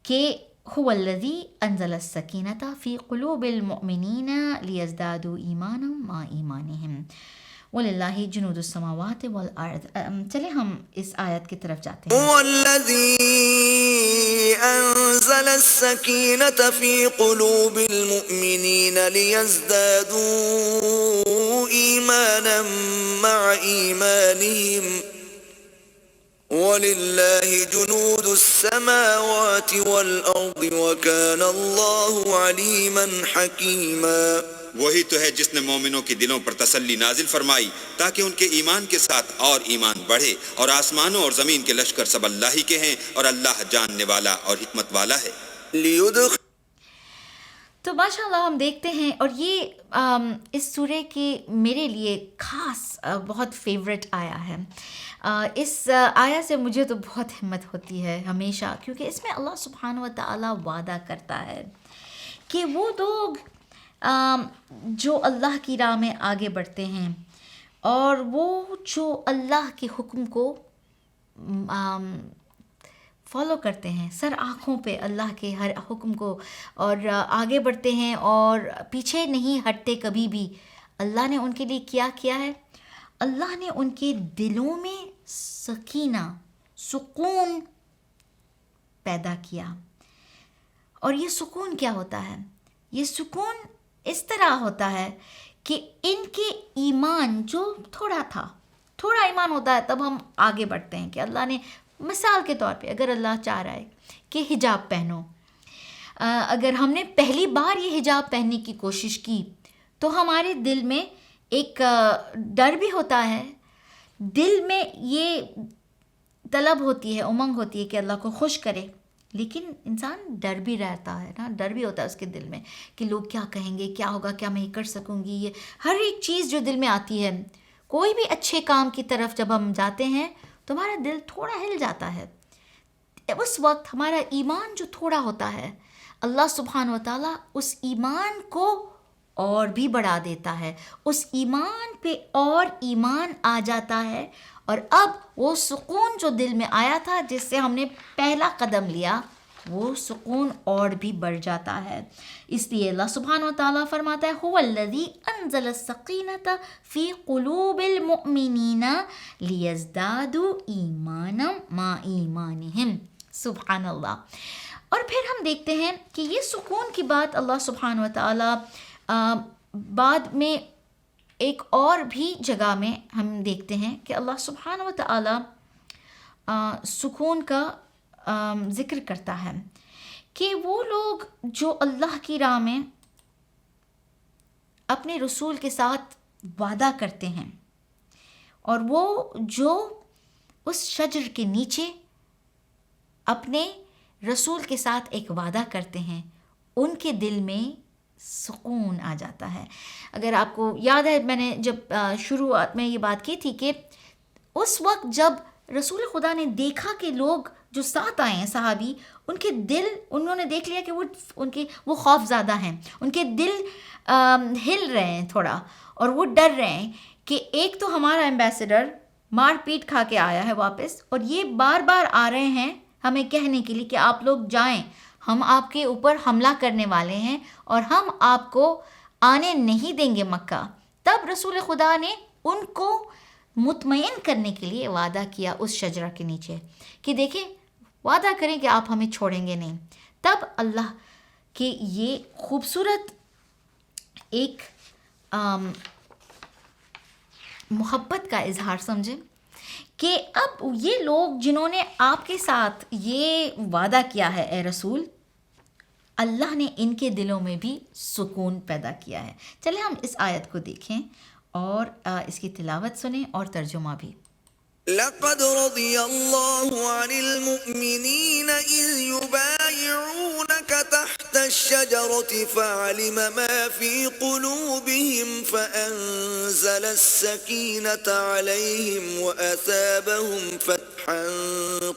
کہ هو الذی انزل السکینۃ فی قلوب المؤمنین لیزدادوا ایمانا مع ایمانہم وَلِلَّهِ جُنُودُ السَّمَاوَاتِ وَالْأَرْضِ. چلیں ہم اس آیت کی طرف جاتے ہیں. هو الذي أنزل السكينة في قلوب المؤمنين ليزدادوا إيمانا مع إيمانهم وَلِلَّهِ جُنُودُ السَّمَاوَاتِ وَالْأَرْضِ وَكَانَ اللَّهُ عَلِيمًا حَكِيمًا. وہی تو ہے جس نے مومنوں کے دلوں پر تسلی نازل فرمائی تاکہ ان کے ایمان کے ساتھ اور ایمان بڑھے، اور آسمانوں اور زمین کے لشکر سب اللہ ہی کے ہیں، اور اللہ جاننے والا اور حکمت والا ہے. تو ماشاء اللہ ہم دیکھتے ہیں، اور یہ اس سورے کی میرے لیے خاص بہت فیوریٹ آیا ہے. اس آیا سے مجھے تو بہت ہمت ہوتی ہے ہمیشہ، کیونکہ اس میں اللہ سبحانہ و تعالیٰ وعدہ کرتا ہے کہ وہ لوگ جو اللہ کی راہ میں آگے بڑھتے ہیں اور وہ جو اللہ کے حکم کو فالو کرتے ہیں، سر آنکھوں پہ اللہ کے ہر حکم کو، اور آگے بڑھتے ہیں اور پیچھے نہیں ہٹتے کبھی بھی. اللہ نے ان کے لیے کیا کیا ہے؟ اللہ نے ان کے دلوں میں سکینہ، سکون پیدا کیا. اور یہ سکون کیا ہوتا ہے؟ یہ سکون اس طرح ہوتا ہے کہ ان کے ایمان جو تھوڑا ایمان ہوتا ہے، تب ہم آگے بڑھتے ہیں کہ اللہ نے مثال کے طور پہ اگر اللہ چاہ رہا ہے کہ حجاب پہنو، اگر ہم نے پہلی بار یہ حجاب پہننے کی کوشش کی تو ہمارے دل میں ایک ڈر بھی ہوتا ہے، دل میں یہ طلب ہوتی ہے، امنگ ہوتی ہے کہ اللہ کو خوش کرے، لیکن انسان ڈر بھی رہتا ہے نا، ڈر بھی ہوتا ہے اس کے دل میں کہ لوگ کیا کہیں گے، کیا ہوگا، کیا میں یہ کر سکوں گی، یہ ہر ایک چیز جو دل میں آتی ہے. کوئی بھی اچھے کام کی طرف جب ہم جاتے ہیں تو ہمارا دل تھوڑا ہل جاتا ہے. اس وقت ہمارا ایمان جو تھوڑا ہوتا ہے، اللہ سبحانہ و تعالیٰ اس ایمان کو اور بھی بڑھا دیتا ہے، اس ایمان پہ اور ایمان آ جاتا ہے، اور اب وہ سکون جو دل میں آیا تھا جس سے ہم نے پہلا قدم لیا، وہ سکون اور بھی بڑھ جاتا ہے. اس لیے اللہ سبحانہ و تعالیٰ فرماتا ہے هو الذی انزل السکینۃ فی قلوب المؤمنین لیزدادوا ایمانا مع ایمانہم. سبحان اللہ. اور پھر ہم دیکھتے ہیں کہ یہ سکون کی بات اللہ سبحانہ و تعالیٰ بعد میں ایک اور بھی جگہ میں ہم دیکھتے ہیں کہ اللہ سبحانہ و تعالیٰ سکون کا ذکر کرتا ہے کہ وہ لوگ جو اللہ کی راہ میں اپنے رسول کے ساتھ وعدہ کرتے ہیں، اور وہ جو اس شجر کے نیچے اپنے رسول کے ساتھ ایک وعدہ کرتے ہیں، ان کے دل میں سکون آ جاتا ہے. اگر آپ کو یاد ہے، میں نے جب شروعات میں یہ بات کی تھی کہ اس وقت جب رسول خدا نے دیکھا کہ لوگ جو ساتھ آئے ہیں صحابی، ان کے دل، انہوں نے دیکھ لیا کہ وہ خوف زدہ ہیں، ان کے دل ہل رہے ہیں تھوڑا، اور وہ ڈر رہے ہیں کہ ایک تو ہمارا ایمبیسڈر مار پیٹ کھا کے آیا ہے واپس، اور یہ بار بار آ رہے ہیں ہمیں کہنے کے لیے کہ آپ لوگ جائیں، ہم آپ کے اوپر حملہ کرنے والے ہیں اور ہم آپ کو آنے نہیں دیں گے مکہ. تب رسول خدا نے ان کو مطمئن کرنے کے لیے وعدہ کیا اس شجرہ کے نیچے کہ دیکھیں، وعدہ کریں کہ آپ ہمیں چھوڑیں گے نہیں. تب اللہ کے یہ خوبصورت ایک محبت کا اظہار سمجھیں کہ اب یہ لوگ جنہوں نے آپ کے ساتھ یہ وعدہ کیا ہے اے رسول، اللہ نے ان کے دلوں میں بھی سکون پیدا کیا ہے. چلیں ہم اس آیت کو دیکھیں اور اس کی تلاوت سنیں اور ترجمہ بھی. لقد رضي الله عن المؤمنين إذ يبايعونك تحت الشجرة فعلم ما في قلوبهم فأنزل السكينة عليهم وأثابهم فتحا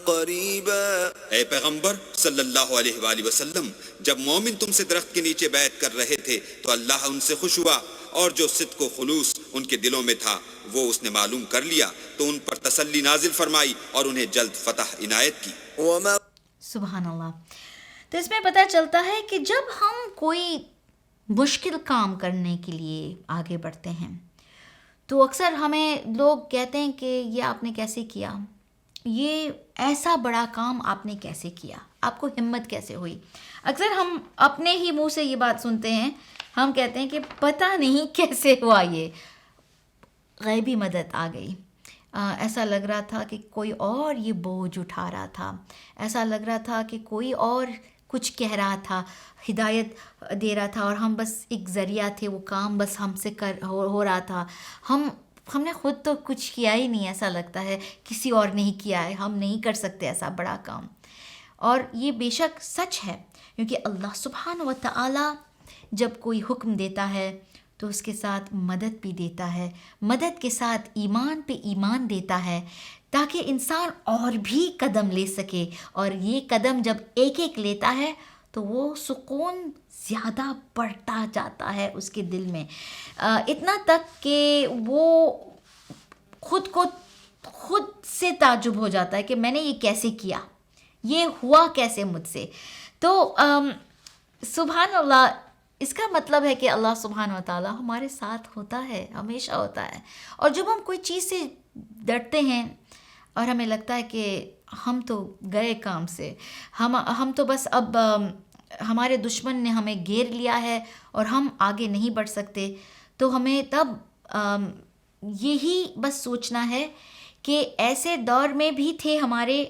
قريبا. اے پیغمبر صلی اللہ علیہ وآلہ وسلم، جب مومن تم سے درخت کے نیچے بیعت کر رہے تھے تو اللہ ان سے خوش ہوا، اور جو صدق و خلوص ان کے دلوں میں تھا وہ اس نے معلوم کر لیا، تو ان پر تسلی نازل فرمائی اور انہیں جلد فتح عنایت کی. سبحان اللہ. تو اس میں پتہ چلتا ہے کہ جب ہم کوئی مشکل کام کرنے کے لیے آگے بڑھتے ہیں تو اکثر ہمیں لوگ کہتے ہیں کہ یہ آپ نے کیسے کیا، یہ ایسا بڑا کام آپ نے کیسے کیا، آپ کو ہمت کیسے ہوئی. اکثر ہم اپنے ہی منہ سے یہ بات سنتے ہیں، ہم کہتے ہیں کہ پتہ نہیں کیسے ہوا، یہ غیبی مدد آ گئی، ایسا لگ رہا تھا کہ کوئی اور یہ بوجھ اٹھا رہا تھا، ایسا لگ رہا تھا کہ کوئی اور کچھ کہہ رہا تھا، ہدایت دے رہا تھا، اور ہم بس ایک ذریعہ تھے، وہ کام بس ہم سے ہو رہا تھا، ہم نے خود تو کچھ کیا ہی نہیں، ایسا لگتا ہے کسی اور نے ہی کیا ہے، ہم نہیں کر سکتے ایسا بڑا کام. اور یہ بے شک سچ ہے، کیونکہ اللہ سبحانہ و تعالیٰ جب کوئی حکم دیتا ہے تو اس کے ساتھ مدد بھی دیتا ہے، مدد کے ساتھ ایمان پہ ایمان دیتا ہے تاکہ انسان اور بھی قدم لے سکے، اور یہ قدم جب ایک ایک لیتا ہے تو وہ سکون زیادہ بڑھتا جاتا ہے اس کے دل میں، اتنا تک کہ وہ خود سے تعجب ہو جاتا ہے کہ میں نے یہ کیسے کیا، یہ ہوا کیسے مجھ سے. تو سبحان اللہ، اس کا مطلب ہے کہ اللہ سبحانہ و تعالیٰ ہمارے ساتھ ہوتا ہے، ہمیشہ ہوتا ہے. اور جب ہم کوئی چیز سے ڈرتے ہیں اور ہمیں لگتا ہے کہ ہم تو گئے کام سے، ہم تو بس اب ہمارے دشمن نے ہمیں گھیر لیا ہے اور ہم آگے نہیں بڑھ سکتے، تو ہمیں تب یہی بس سوچنا ہے کہ ایسے دور میں بھی تھے ہمارے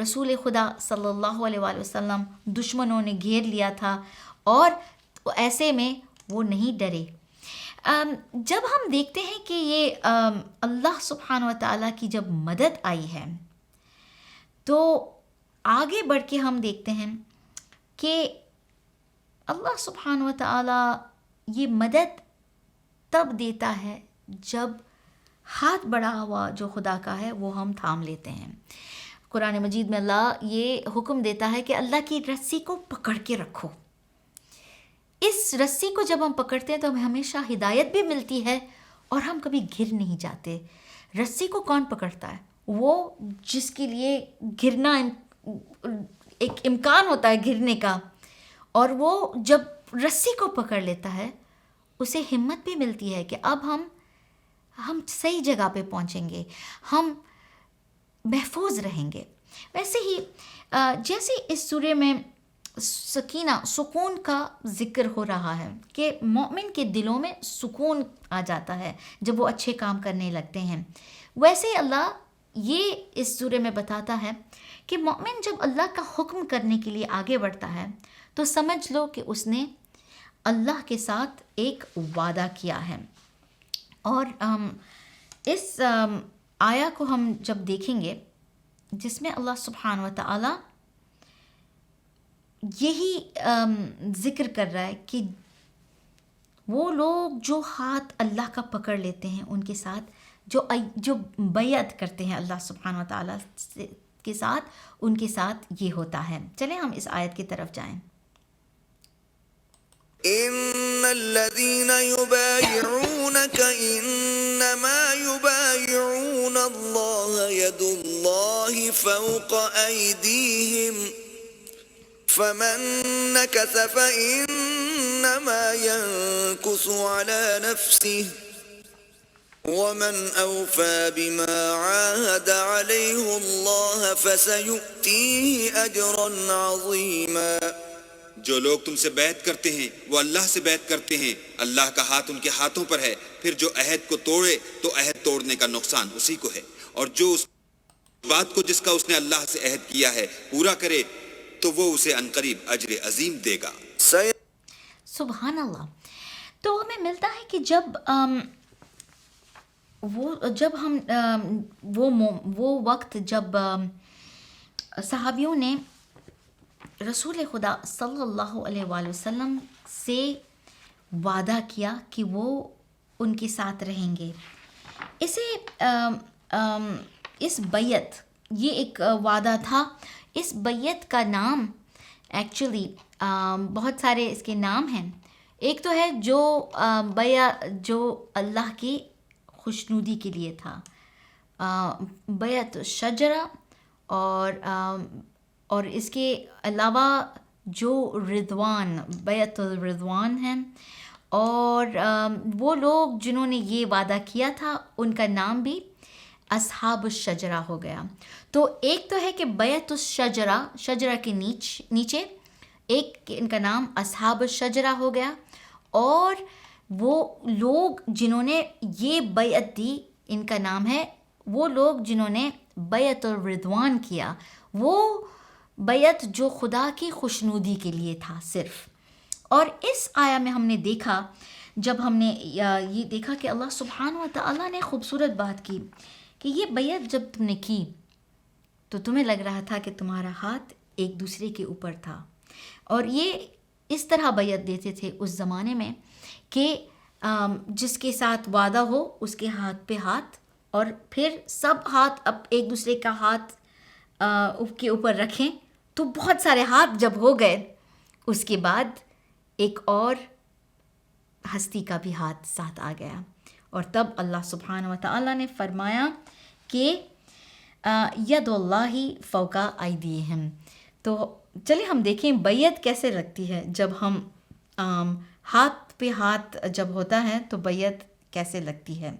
رسول خدا صلی اللہ علیہ وآلہ وسلم، دشمنوں نے گھیر لیا تھا اور ایسے میں وہ نہیں ڈرے۔ جب ہم دیکھتے ہیں کہ یہ اللہ سبحانہ و تعالیٰ کی جب مدد آئی ہے، تو آگے بڑھ کے ہم دیکھتے ہیں کہ اللہ سبحانہ و تعالیٰ یہ مدد تب دیتا ہے جب ہاتھ بڑھا ہوا جو خدا کا ہے وہ ہم تھام لیتے ہیں۔ قرآن مجید میں اللہ یہ حکم دیتا ہے کہ اللہ کی رسی کو پکڑ کے رکھو۔ اس رسی کو جب ہم پکڑتے ہیں تو ہمیں ہمیشہ ہدایت بھی ملتی ہے اور ہم کبھی گر نہیں جاتے۔ رسی کو کون پکڑتا ہے؟ وہ جس کے لیے گرنا ایک امکان ہوتا ہے گرنے کا، اور وہ جب رسی کو پکڑ لیتا ہے اسے ہمت بھی ملتی ہے کہ اب ہم صحیح جگہ پہ پہنچیں گے، ہم محفوظ رہیں گے۔ ویسے ہی جیسے اس سورے میں سکینہ، سکون کا ذکر ہو رہا ہے کہ مومن کے دلوں میں سکون آ جاتا ہے جب وہ اچھے کام کرنے لگتے ہیں، ویسے ہی اللہ یہ اس سورے میں بتاتا ہے کہ مومن جب اللہ کا حکم کرنے کے لیے آگے بڑھتا ہے تو سمجھ لو کہ اس نے اللہ کے ساتھ ایک وعدہ کیا ہے۔ اور اس آیا کو ہم جب دیکھیں گے جس میں اللہ سبحانہ و تعالی یہی ذکر کر رہا ہے کہ وہ لوگ جو ہاتھ اللہ کا پکڑ لیتے ہیں ان کے ساتھ جو بیعت کرتے ہیں اللہ سبحانہ و تعالیٰ کے ساتھ، ان کے ساتھ یہ ہوتا ہے۔ چلیں ہم اس آیت کی طرف جائیں۔ إن الذين يبايعونك إنما يبايعون الله يد الله فوق أيديهم فمن نكث فإنما ينكث على نفسه ومن أوفى بما عاهد عليه الله فسيؤتيه أجرا عظيما۔ جو لوگ تم سے بیعت کرتے ہیں وہ اللہ سے بیعت کرتے ہیں، اللہ کا ہاتھ ان کے ہاتھوں پر ہے، پھر جو عہد کو توڑے تو عہد توڑنے کا نقصان اسی کو ہے، اور جو اس بات کو جس کا اس نے اللہ سے عہد کیا ہے پورا کرے تو وہ اسے عنقریب اجر عظیم دے گا۔ سبحان اللہ۔ تو ہمیں ملتا ہے کہ وہ وقت جب صحابیوں نے رسول خدا صلی اللہ علیہ وآلہ وسلم سے وعدہ کیا کہ وہ ان کے ساتھ رہیں گے، اس بیعت، یہ ایک وعدہ تھا۔ اس بیعت کا نام ایکچولی بہت سارے اس کے نام ہیں۔ ایک تو ہے جو جو اللہ کی خوشنودی کے لیے تھا، بیعت الشجرہ، اور اس کے علاوہ جو رضوان، بیعت الرضوان ہیں، اور وہ لوگ جنہوں نے یہ وعدہ کیا تھا ان کا نام بھی اصحاب الشجرہ ہو گیا۔ تو ایک تو ہے کہ بیعت الشجرہ، شجرہ کے نیچے ایک ان کا نام اصحاب الشجرہ ہو گیا، اور وہ لوگ جنہوں نے یہ بیعت دی ان کا نام ہے وہ لوگ جنہوں نے بیعت الرضوان کیا، وہ بیعت جو خدا کی خوشنودی کے لیے تھا صرف۔ اور اس آیا میں ہم نے دیکھا، جب ہم نے یہ دیکھا کہ اللہ سبحانہ و تعالیٰ نے خوبصورت بات کی کہ یہ بیعت جب تم نے کی تو تمہیں لگ رہا تھا کہ تمہارا ہاتھ ایک دوسرے کے اوپر تھا، اور یہ اس طرح بیعت دیتے تھے اس زمانے میں کہ جس کے ساتھ وعدہ ہو اس کے ہاتھ پہ ہاتھ، اور پھر سب ہاتھ اب ایک دوسرے کا ہاتھ کے اوپر رکھیں، تو بہت سارے ہاتھ جب ہو گئے اس کے بعد ایک اور ہستی کا بھی ہاتھ ساتھ آ گیا، اور تب اللہ سبحانہ و تعالیٰ نے فرمایا کہ ید اللہ فوق ایدیہم۔ تو چلیے ہم دیکھیں بیعت کیسے لگتی ہے جب ہم ہاتھ پہ ہاتھ جب ہوتا ہے تو بیعت کیسے لگتی ہے۔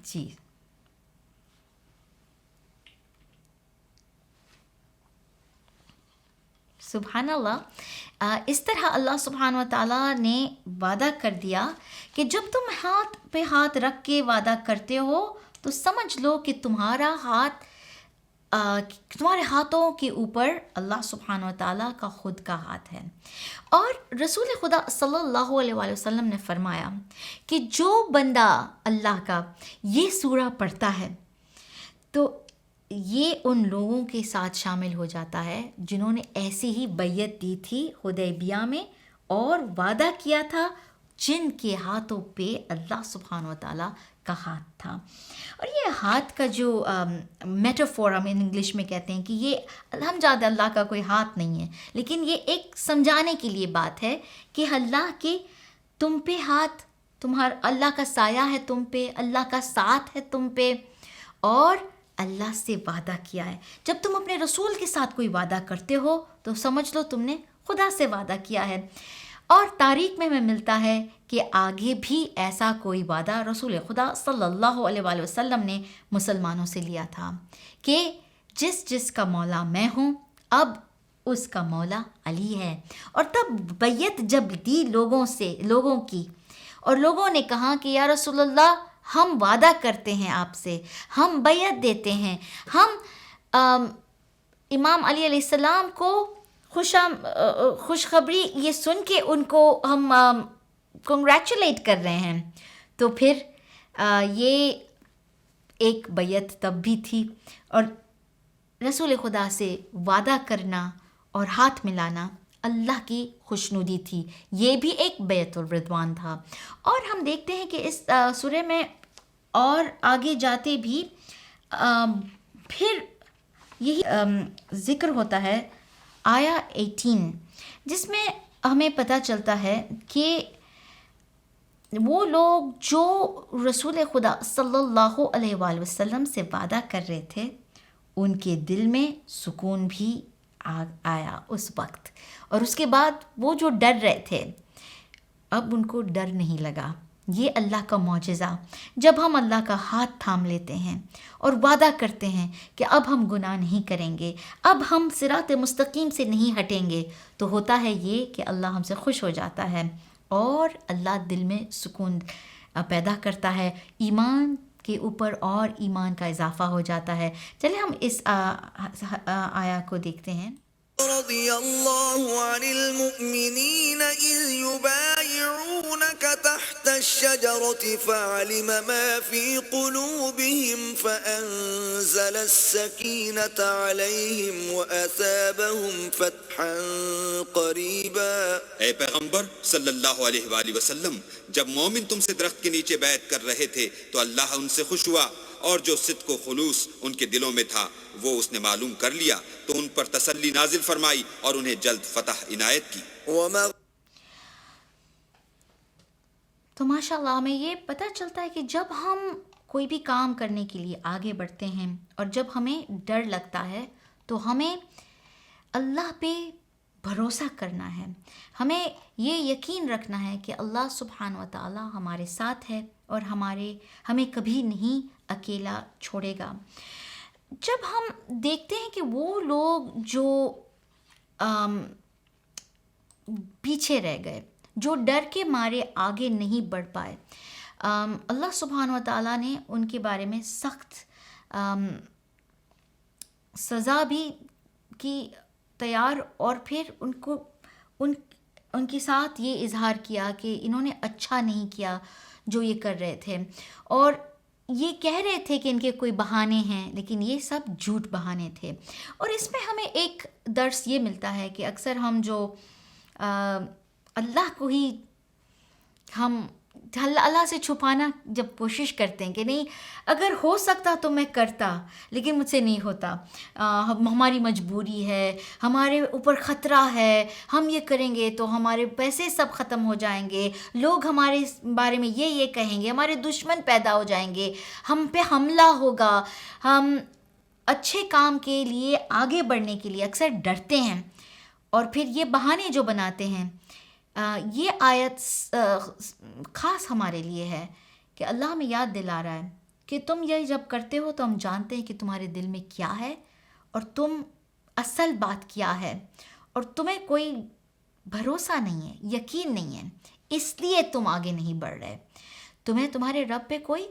جی سبحان اللہ. اس طرح اللہ سبحانہ و تعالیٰ نے وعدہ کر دیا کہ جب تم ہاتھ پہ ہاتھ رکھ کے وعدہ کرتے ہو تو سمجھ لو کہ تمہارا ہاتھ تمہارے ہاتھوں کے اوپر اللہ سبحانہ و تعالیٰ کا خود کا ہاتھ ہے. اور رسول خدا صلی اللہ علیہ وآلہ وسلم نے فرمایا کہ جو بندہ اللہ کا یہ سورہ پڑھتا ہے تو یہ ان لوگوں کے ساتھ شامل ہو جاتا ہے جنہوں نے ایسی ہی بیعت دی تھی حدیبیہ میں اور وعدہ کیا تھا جن کے ہاتھوں پہ اللہ سبحانہ و تعالیٰ کا ہاتھ تھا. اور یہ ہاتھ کا جو میٹافور ہم انگلش میں کہتے ہیں کہ یہ ہم جانتے اللہ کا کوئی ہاتھ نہیں ہے، لیکن یہ ایک سمجھانے کے لیے بات ہے کہ اللہ کے تم پہ ہاتھ، اللہ کا سایہ ہے تم پہ، اللہ کا ساتھ ہے تم پہ، اور اللہ سے وعدہ کیا ہے. جب تم اپنے رسول کے ساتھ کوئی وعدہ کرتے ہو تو سمجھ لو تم نے خدا سے وعدہ کیا ہے. اور تاریخ میں ہمیں ملتا ہے کہ آگے بھی ایسا کوئی وعدہ رسول خدا صلی اللہ علیہ وآلہ وسلم نے مسلمانوں سے لیا تھا کہ جس کا مولا میں ہوں اب اس کا مولا علی ہے. اور تب بیعت جب دی لوگوں کی، اور لوگوں نے کہا کہ یا رسول اللہ ہم وعدہ کرتے ہیں آپ سے، ہم بیعت دیتے ہیں، ہم امام علی علیہ السلام کو خوشخبری یہ سن کے ان کو ہم کنگریچولیٹ کر رہے ہیں. تو پھر یہ ایک بیعت تب بھی تھی، اور رسول خدا سے وعدہ کرنا اور ہاتھ ملانا اللہ کی خوشنودی تھی. یہ بھی ایک بیعت الرضوان تھا. اور ہم دیکھتے ہیں کہ اس سورہ میں اور آگے جاتے بھی پھر یہی ذکر ہوتا ہے آیا 18، جس میں ہمیں پتہ چلتا ہے کہ وہ لوگ جو رسول خدا صلی اللہ علیہ وآلہ وسلم سے وعدہ کر رہے تھے ان کے دل میں سکون بھی آیا اس وقت، اور اس کے بعد وہ جو ڈر رہے تھے اب ان کو ڈر نہیں لگا. یہ اللہ کا معجزہ، جب ہم اللہ کا ہاتھ تھام لیتے ہیں اور وعدہ کرتے ہیں کہ اب ہم گناہ نہیں کریں گے، اب ہم صراط مستقیم سے نہیں ہٹیں گے، تو ہوتا ہے یہ کہ اللہ ہم سے خوش ہو جاتا ہے اور اللہ دل میں سکون پیدا کرتا ہے، ایمان کے اوپر اور ایمان کا اضافہ ہو جاتا ہے. چلیں ہم اس آیا کو دیکھتے ہیں. رضي الله عن المؤمنين إذ يبايعونك تحت الشجرة فعلم ما في قلوبهم فأنزل السكينة عليهم وأثابهم فتحا قريبا. اے پیغمبر صلی اللہ علیہ وآلہ وسلم، جب مومن تم سے درخت کے نیچے بیعت کر رہے تھے تو اللہ ان سے خوش ہوا، اور جو صدق و خلوص ان کے دلوں میں تھا وہ اس نے معلوم کر لیا تو ان پر تسلی نازل فرمائی اور انہیں جلد فتح عنایت کی. تو ماشاءاللہ ہمیں یہ پتہ چلتا ہے کہ جب ہم کوئی بھی کام کرنے کے لیے آگے بڑھتے ہیں اور جب ہمیں ڈر لگتا ہے تو ہمیں اللہ پہ بھروسہ کرنا ہے، ہمیں یہ یقین رکھنا ہے کہ اللہ سبحانہ و تعالی ہمارے ساتھ ہے اور ہمیں کبھی نہیں اکیلا چھوڑے گا. جب ہم دیکھتے ہیں کہ وہ لوگ جو پیچھے رہ گئے، جو ڈر کے مارے آگے نہیں بڑھ پائے، اللہ سبحانہ و تعالیٰ نے ان کے بارے میں سخت سزا بھی کی تیار، اور پھر ان کے ساتھ یہ اظہار کیا کہ انہوں نے اچھا نہیں کیا جو یہ کر رہے تھے، اور یہ کہہ رہے تھے کہ ان کے کوئی بہانے ہیں، لیکن یہ سب جھوٹ بہانے تھے. اور اس میں ہمیں ایک درس یہ ملتا ہے کہ اکثر ہم جو اللہ کو ہی ہم اللہ سے چھپانا جب کوشش کرتے ہیں کہ نہیں اگر ہو سکتا تو میں کرتا لیکن مجھ سے نہیں ہوتا، ہماری مجبوری ہے، ہمارے اوپر خطرہ ہے، ہم یہ کریں گے تو ہمارے پیسے سب ختم ہو جائیں گے، لوگ ہمارے بارے میں یہ کہیں گے، ہمارے دشمن پیدا ہو جائیں گے، ہم پہ حملہ ہوگا. ہم اچھے کام کے لیے آگے بڑھنے کے لیے اکثر ڈرتے ہیں اور پھر یہ بہانے جو بناتے ہیں. یہ آیت خاص ہمارے لیے ہے کہ اللہ ہمیں یاد دلا رہا ہے کہ تم یہ جب کرتے ہو تو ہم جانتے ہیں کہ تمہارے دل میں کیا ہے اور تم اصل بات کیا ہے، اور تمہیں کوئی بھروسہ نہیں ہے, یقین نہیں ہے, اس لیے تم آگے نہیں بڑھ رہے. تمہیں تمہارے رب پہ کوئی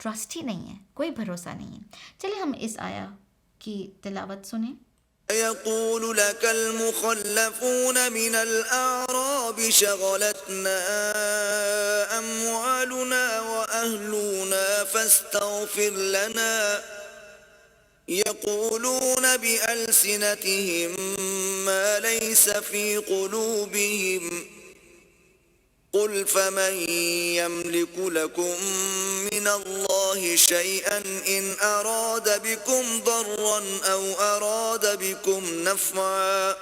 ٹرسٹ ہی نہیں ہے, کوئی بھروسہ نہیں ہے. چلیے ہم اس آیا کی تلاوت سنیں. يقول لك المخلفون من الأعراب شغلتنا أموالنا وأهلنا فاستغفر لنا يقولون بألسنتهم ما ليس في قلوبهم قل فمن يملك لكم من الله شيئا إن أراد بكم ضرا أو أراد بكم نفعا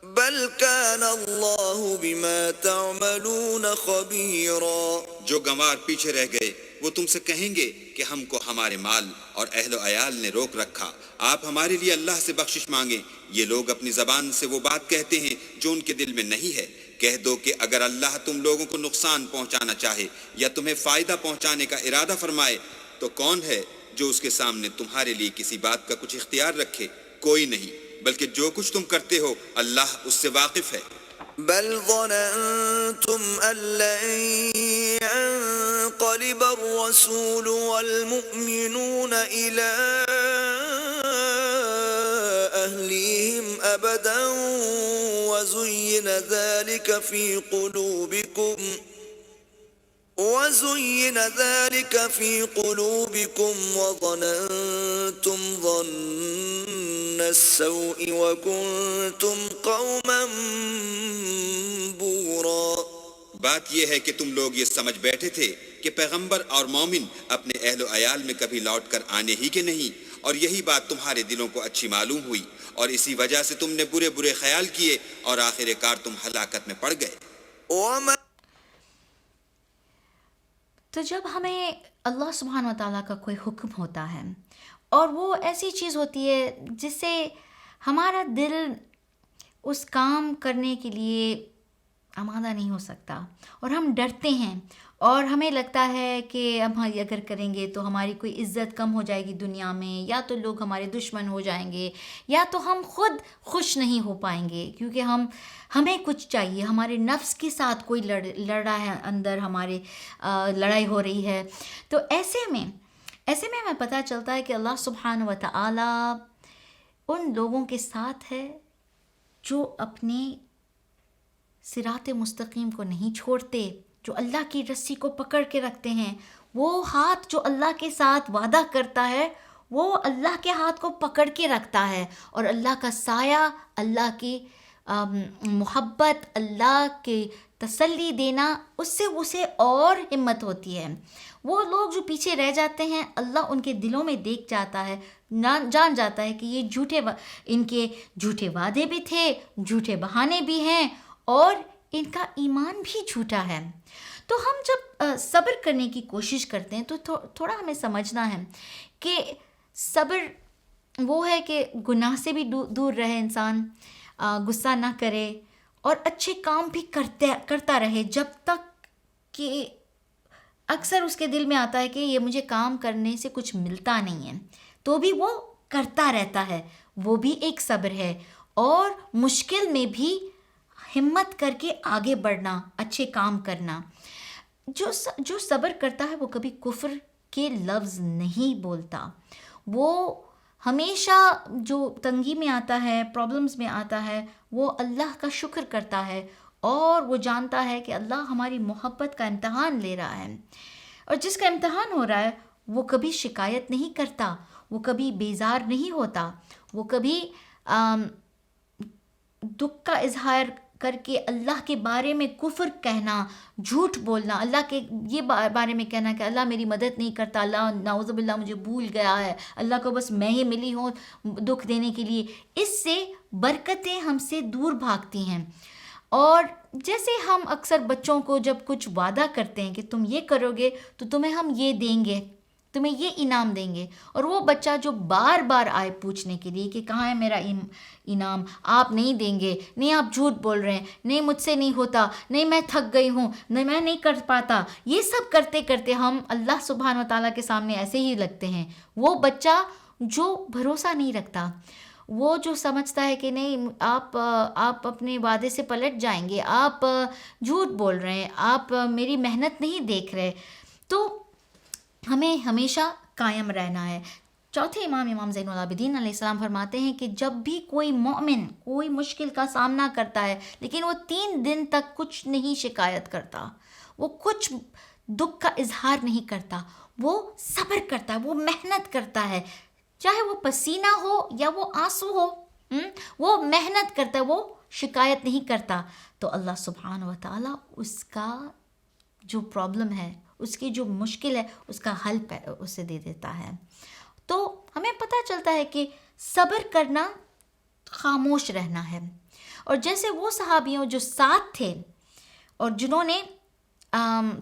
بل كان الله بما تعملون خبيرا. جو گنوار پیچھے رہ گئے وہ تم سے کہیں گے کہ ہم کو ہمارے مال اور اہل و عیال نے روک رکھا, آپ ہمارے لیے اللہ سے بخشش مانگیں. یہ لوگ اپنی زبان سے وہ بات کہتے ہیں جو ان کے دل میں نہیں ہے. کہہ دو کہ اگر اللہ تم لوگوں کو نقصان پہنچانا چاہے یا تمہیں فائدہ پہنچانے کا ارادہ فرمائے تو کون ہے جو اس کے سامنے تمہارے لیے کسی بات کا کچھ اختیار رکھے؟ کوئی نہیں, بلکہ جو کچھ تم کرتے ہو اللہ اس سے واقف ہے. بل ظننتم أن لن ينقلب الرسول والمؤمنون إلى أهليهم أبدا وزين ذلك في قلوبكم وظننتم ظن السوء وكنتم قوما بورا. بات یہ ہے کہ تم لوگ یہ سمجھ بیٹھے تھے کہ پیغمبر اور مومن اپنے اہل و عیال میں کبھی لوٹ کر آنے ہی کے نہیں, اور یہی بات تمہارے دلوں کو اچھی معلوم ہوئی, اور اسی وجہ سے تم نے برے برے خیال کیے اور آخر کار تم ہلاکت میں پڑ گئے. تو جب ہمیں اللہ سبحانہ و تعالیٰ کا کوئی حکم ہوتا ہے اور وہ ایسی چیز ہوتی ہے جس سے ہمارا دل اس کام کرنے کے لیے آمادہ نہیں ہو سکتا, اور ہم ڈرتے ہیں اور ہمیں لگتا ہے کہ اب ہم اگر کریں گے تو ہماری کوئی عزت کم ہو جائے گی دنیا میں, یا تو لوگ ہمارے دشمن ہو جائیں گے, یا تو ہم خود خوش نہیں ہو پائیں گے کیونکہ ہمیں کچھ چاہیے, ہمارے نفس کے ساتھ کوئی لڑ رہا ہے, اندر ہمارے لڑائی ہو رہی ہے. تو ایسے میں ہمیں پتہ چلتا ہے کہ اللہ سبحانہ و تعالیٰ ان لوگوں کے ساتھ ہے جو اپنے صراط مستقیم کو نہیں چھوڑتے, جو اللہ کی رسی کو پکڑ کے رکھتے ہیں. وہ ہاتھ جو اللہ کے ساتھ وعدہ کرتا ہے وہ اللہ کے ہاتھ کو پکڑ کے رکھتا ہے, اور اللہ کا سایہ, اللہ کی محبت, اللہ کی تسلی دینا, اس سے اسے اور ہمت ہوتی ہے. وہ لوگ جو پیچھے رہ جاتے ہیں اللہ ان کے دلوں میں دیکھ جاتا ہے, جان جاتا ہے کہ یہ ان کے جھوٹے وعدے بھی تھے, جھوٹے بہانے بھی ہیں, اور ان کا ایمان بھی جھوٹا ہے. تو ہم جب صبر کرنے کی کوشش کرتے ہیں تو تھوڑا ہمیں سمجھنا ہے کہ صبر وہ ہے کہ گناہ سے بھی دور رہے انسان, غصہ نہ کرے اور اچھے کام بھی کرتا رہے, جب تک کہ اکثر اس کے دل میں آتا ہے کہ یہ مجھے کام کرنے سے کچھ ملتا نہیں ہے تو بھی وہ کرتا رہتا ہے, وہ بھی ایک صبر ہے. اور مشکل میں بھی ہمت کر کے آگے بڑھنا, اچھے کام کرنا. جو صبر کرتا ہے وہ کبھی کفر کے لفظ نہیں بولتا, وہ ہمیشہ جو تنگی میں آتا ہے, پرابلمز میں آتا ہے, وہ اللہ کا شکر کرتا ہے, اور وہ جانتا ہے کہ اللہ ہماری محبت کا امتحان لے رہا ہے. اور جس کا امتحان ہو رہا ہے وہ کبھی شکایت نہیں کرتا, وہ کبھی بیزار نہیں ہوتا, وہ کبھی دکھ کا اظہار کر کے اللہ کے بارے میں کفر کہنا, جھوٹ بولنا, اللہ کے یہ بارے میں کہنا کہ اللہ میری مدد نہیں کرتا, اللہ نعوذ باللہ مجھے بھول گیا ہے, اللہ کو بس میں ہی ملی ہوں دکھ دینے کے لیے. اس سے برکتیں ہم سے دور بھاگتی ہیں. اور جیسے ہم اکثر بچوں کو جب کچھ وعدہ کرتے ہیں کہ تم یہ کرو گے تو تمہیں ہم یہ دیں گے, تمہیں یہ انعام دیں گے, اور وہ بچہ جو بار بار آئے پوچھنے کے لیے کہ کہاں ہے میرا انعام, آپ نہیں دیں گے, نہیں آپ جھوٹ بول رہے ہیں, نہیں مجھ سے نہیں ہوتا, نہیں میں تھک گئی ہوں, نہیں میں نہیں کر پاتا, یہ سب کرتے کرتے ہم اللہ سبحانہ و تعالیٰ کے سامنے ایسے ہی لگتے ہیں. وہ بچہ جو بھروسہ نہیں رکھتا, وہ جو سمجھتا ہے کہ نہیں آپ اپنے وعدے سے پلٹ جائیں گے، آپ جھوٹ بول رہے ہیں، آپ میری محنت نہیں دیکھ رہے، تو ہمیں ہمیشہ قائم رہنا ہے۔ چوتھے امام زین العابدین علیہ السلام فرماتے ہیں کہ جب بھی کوئی مومن کوئی مشکل کا سامنا کرتا ہے لیکن وہ 3 دن تک کچھ نہیں شکایت کرتا، وہ کچھ دکھ کا اظہار نہیں کرتا، وہ صبر کرتا ہے، وہ محنت کرتا ہے، چاہے وہ پسینہ ہو یا وہ آنسو ہو، وہ محنت کرتا ہے، وہ شکایت نہیں کرتا، تو اللہ سبحانہ و تعالیٰ اس کا جو پرابلم ہے، اس کی جو مشکل ہے، اس کا حل اسے دے دیتا ہے۔ تو ہمیں پتہ چلتا ہے کہ صبر کرنا خاموش رہنا ہے، اور جیسے وہ صحابیوں جو ساتھ تھے اور جنہوں نے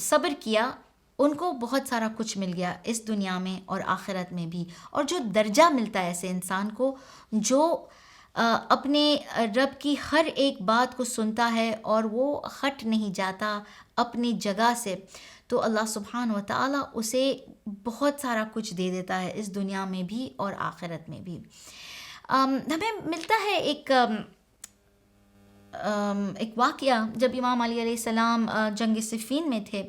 صبر کیا، ان کو بہت سارا کچھ مل گیا اس دنیا میں اور آخرت میں بھی، اور جو درجہ ملتا ہے ایسے انسان کو جو اپنے رب کی ہر ایک بات کو سنتا ہے اور وہ ہٹ نہیں جاتا اپنی جگہ سے، تو اللہ سبحانہ و تعالیٰ اسے بہت سارا کچھ دے دیتا ہے اس دنیا میں بھی اور آخرت میں بھی۔ ہمیں ملتا ہے ایک واقعہ، جب امام علی علیہ السلام جنگ صفین میں تھے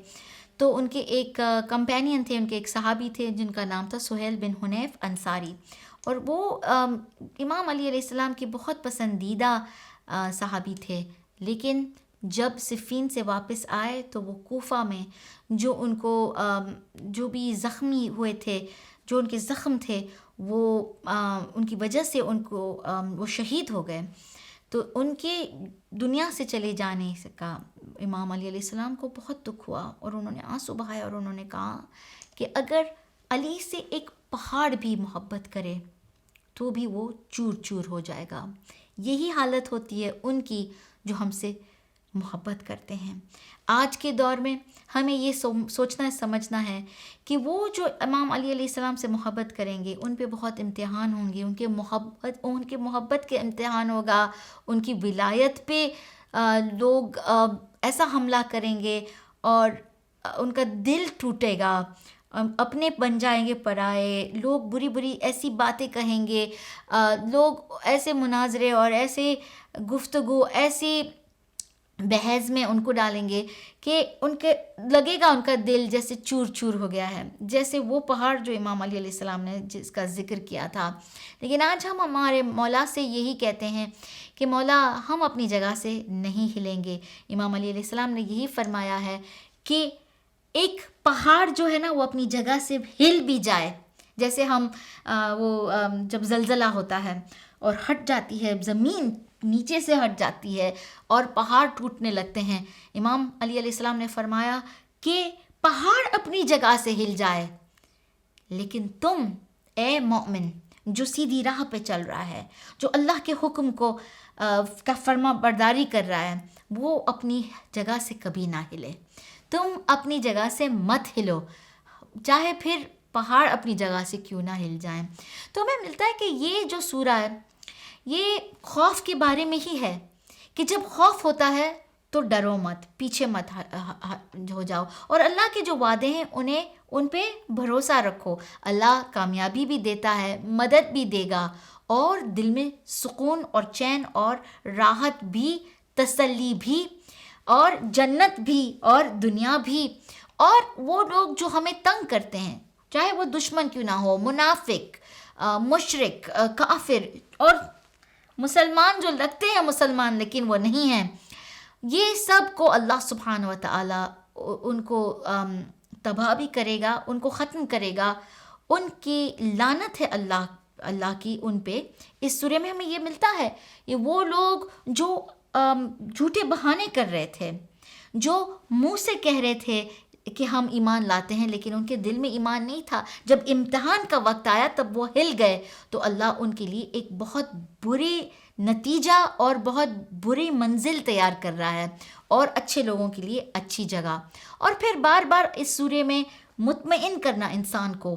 تو ان کے ایک کمپینین تھے، ان کے ایک صحابی تھے جن کا نام تھا سہیل بن حنیف انصاری، اور وہ امام علی علیہ السلام کے بہت پسندیدہ صحابی تھے، لیکن جب صفین سے واپس آئے تو وہ کوفہ میں جو ان کو جو بھی زخمی ہوئے تھے، جو ان کے زخم تھے، وہ ان کی وجہ سے ان کو وہ شہید ہو گئے، تو ان کے دنیا سے چلے جانے کا امام علی علیہ السلام کو بہت دکھ ہوا، اور انہوں نے آنسو بہائے اور انہوں نے کہا کہ اگر علی سے ایک پہاڑ بھی محبت کرے تو بھی وہ چور چور ہو جائے گا۔ یہی حالت ہوتی ہے ان کی جو ہم سے محبت کرتے ہیں۔ آج کے دور میں ہمیں یہ سوچنا سمجھنا ہے کہ وہ جو امام علی علیہ السلام سے محبت کریں گے ان پہ بہت امتحان ہوں گے، ان کے محبت کے امتحان ہوگا، ان کی ولایت پہ لوگ ایسا حملہ کریں گے اور ان کا دل ٹوٹے گا، اپنے بن جائیں گے پرائے، لوگ بری بری ایسی باتیں کہیں گے، لوگ ایسے مناظرے اور ایسے گفتگو ایسی بحث میں ان کو ڈالیں گے کہ ان کے لگے گا ان کا دل جیسے چور چور ہو گیا ہے، جیسے وہ پہاڑ جو امام علی علیہ السلام نے جس کا ذکر کیا تھا۔ لیکن آج ہم ہمارے مولا سے یہی کہتے ہیں کہ مولا ہم اپنی جگہ سے نہیں ہلیں گے۔ امام علی علیہ السلام نے یہی فرمایا ہے کہ ایک پہاڑ جو ہے نا وہ اپنی جگہ سے ہل بھی جائے، جیسے ہم جب زلزلہ ہوتا ہے اور ہٹ جاتی ہے زمین، نیچے سے ہٹ جاتی ہے اور پہاڑ ٹوٹنے لگتے ہیں، امام علی علیہ السلام نے فرمایا کہ پہاڑ اپنی جگہ سے ہل جائے، لیکن تم اے مومن جو سیدھی راہ پہ چل رہا ہے، جو اللہ کے حکم کا فرما برداری کر رہا ہے، وہ اپنی جگہ سے کبھی نہ ہلے۔ تم اپنی جگہ سے مت ہلو، چاہے پھر پہاڑ اپنی جگہ سے کیوں نہ ہل جائیں۔ تو ہمیں ملتا ہے کہ یہ جو سورہ ہے یہ خوف کے بارے میں ہی ہے کہ جب خوف ہوتا ہے تو ڈرو مت، پیچھے مت ہو جاؤ، اور اللہ کے جو وعدے ہیں ان پہ بھروسہ رکھو۔ اللہ کامیابی بھی دیتا ہے، مدد بھی دے گا، اور دل میں سکون اور چین اور راحت بھی، تسلی بھی، اور جنت بھی اور دنیا بھی۔ اور وہ لوگ جو ہمیں تنگ کرتے ہیں، چاہے وہ دشمن کیوں نہ ہو، منافق، مشرک، کافر، اور مسلمان جو لگتے ہیں مسلمان لیکن وہ نہیں ہیں، یہ سب کو اللہ سبحانہ و تعالیٰ ان کو تباہ بھی کرے گا، ان کو ختم کرے گا، ان کی لعنت ہے اللہ کی ان پہ۔ اس سورہ میں ہمیں یہ ملتا ہے کہ وہ لوگ جو جھوٹے بہانے کر رہے تھے، جو منہ سے کہہ رہے تھے کہ ہم ایمان لاتے ہیں لیکن ان کے دل میں ایمان نہیں تھا، جب امتحان کا وقت آیا تب وہ ہل گئے، تو اللہ ان کے لیے ایک بہت بری نتیجہ اور بہت بری منزل تیار کر رہا ہے، اور اچھے لوگوں کے لیے اچھی جگہ۔ اور پھر بار بار اس سورے میں مطمئن کرنا انسان کو،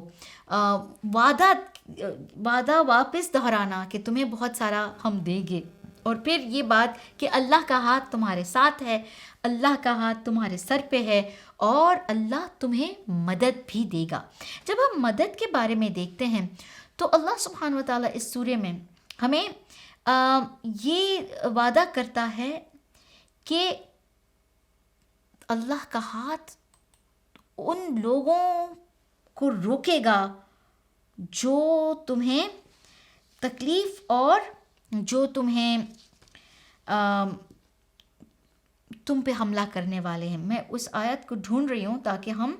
وعدہ واپس دہرانا کہ تمہیں بہت سارا ہم دیں گے، اور پھر یہ بات کہ اللہ کا ہاتھ تمہارے ساتھ ہے، اللہ کا ہاتھ تمہارے سر پہ ہے، اور اللہ تمہیں مدد بھی دے گا۔ جب ہم مدد کے بارے میں دیکھتے ہیں تو اللہ سبحانہ و تعالیٰ اس سورے میں ہمیں یہ وعدہ کرتا ہے کہ اللہ کا ہاتھ ان لوگوں کو روکے گا جو تمہیں تکلیف اور جو تمہیں تم پہ حملہ کرنے والے ہیں. میں اس آیت کو ڈھونڈ رہی ہوں تاکہ ہم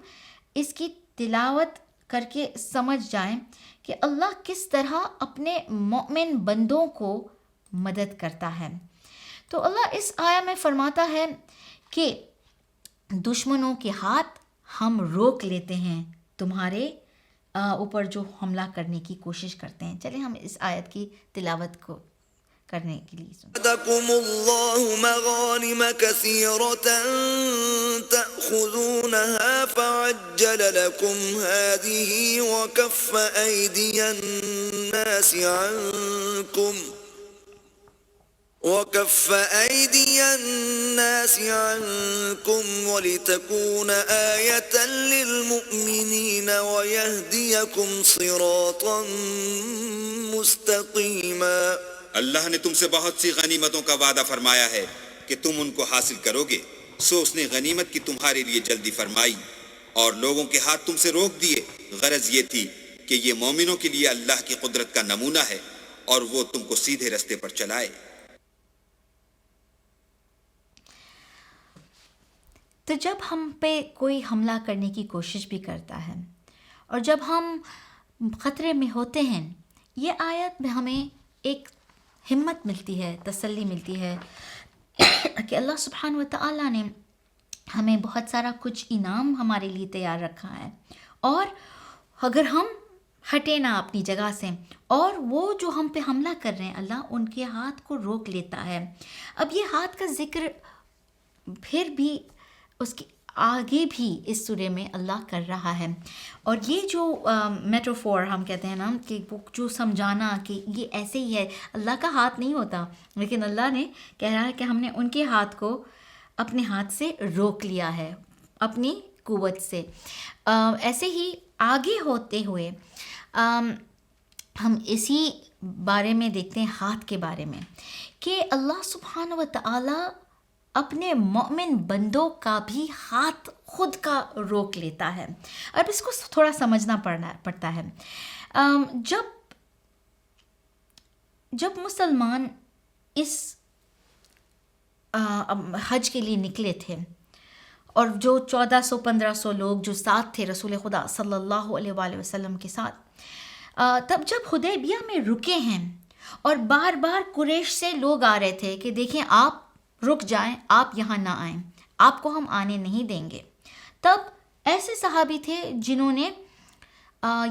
اس کی تلاوت کر کے سمجھ جائیں کہ اللہ کس طرح اپنے مومن بندوں کو مدد کرتا ہے. تو اللہ اس آیت میں فرماتا ہے کہ دشمنوں کے ہاتھ ہم روک لیتے ہیں تمہارے اوپر جو حملہ کرنے کی کوشش کرتے ہیں. چلیں ہم اس آیت کی تلاوت کو کرنے کے لیے سنیں. وعدكم الله مغانم كثيرة تأخذونها فعجل لكم هذه وكف أيدي الناس عنكم ولتكون آية للمؤمنين ويهديكم صراطا مستقيما. اللہ نے تم سے بہت سی غنیمتوں کا وعدہ فرمایا ہے کہ تم ان کو حاصل کرو گے، سو اس نے غنیمت کی تمہارے لیے جلدی فرمائی اور لوگوں کے ہاتھ تم سے روک دیے. غرض یہ تھی کہ یہ مومنوں کے لیے اللہ کی قدرت کا نمونہ ہے اور وہ تم کو سیدھے رستے پر چلائے. تو جب ہم پہ کوئی حملہ کرنے کی کوشش بھی کرتا ہے اور جب ہم خطرے میں ہوتے ہیں، یہ آیت میں ہمیں ایک ہمت ملتی ہے، تسلی ملتی ہے کہ اللہ سبحانہ و تعالیٰ نے ہمیں بہت سارا کچھ انعام ہمارے لیے تیار رکھا ہے، اور اگر ہم ہٹے نہ اپنی جگہ سے اور وہ جو ہم پہ حملہ کر رہے ہیں اللہ ان کے ہاتھ کو روک لیتا ہے. اب یہ ہاتھ کا ذکر پھر بھی اس کے آگے بھی اس سورے میں اللہ کر رہا ہے، اور یہ جو میٹافور ہم کہتے ہیں نا کہ وہ جو سمجھانا کہ یہ ایسے ہی ہے، اللہ کا ہاتھ نہیں ہوتا، لیکن اللہ نے کہہ رہا ہے کہ ہم نے ان کے ہاتھ کو اپنے ہاتھ سے روک لیا ہے اپنی قوت سے. ایسے ہی آگے ہوتے ہوئے ہم اسی بارے میں دیکھتے ہیں، ہاتھ کے بارے میں، کہ اللہ سبحانہ و تعالی اپنے مومن بندوں کا بھی ہاتھ خود کا روک لیتا ہے. اب اس کو تھوڑا سمجھنا پڑتا ہے. جب مسلمان اس حج کے لیے نکلے تھے اور جو 1400-1500 لوگ جو ساتھ تھے رسول خدا صلی اللہ علیہ وآلہ وسلم کے ساتھ، تب جب حدیبیہ میں رکے ہیں اور بار بار قریش سے لوگ آ رہے تھے کہ دیکھیں آپ رک جائیں، آپ یہاں نہ آئیں، آپ کو ہم آنے نہیں دیں گے، تب ایسے صحابی تھے جنہوں نے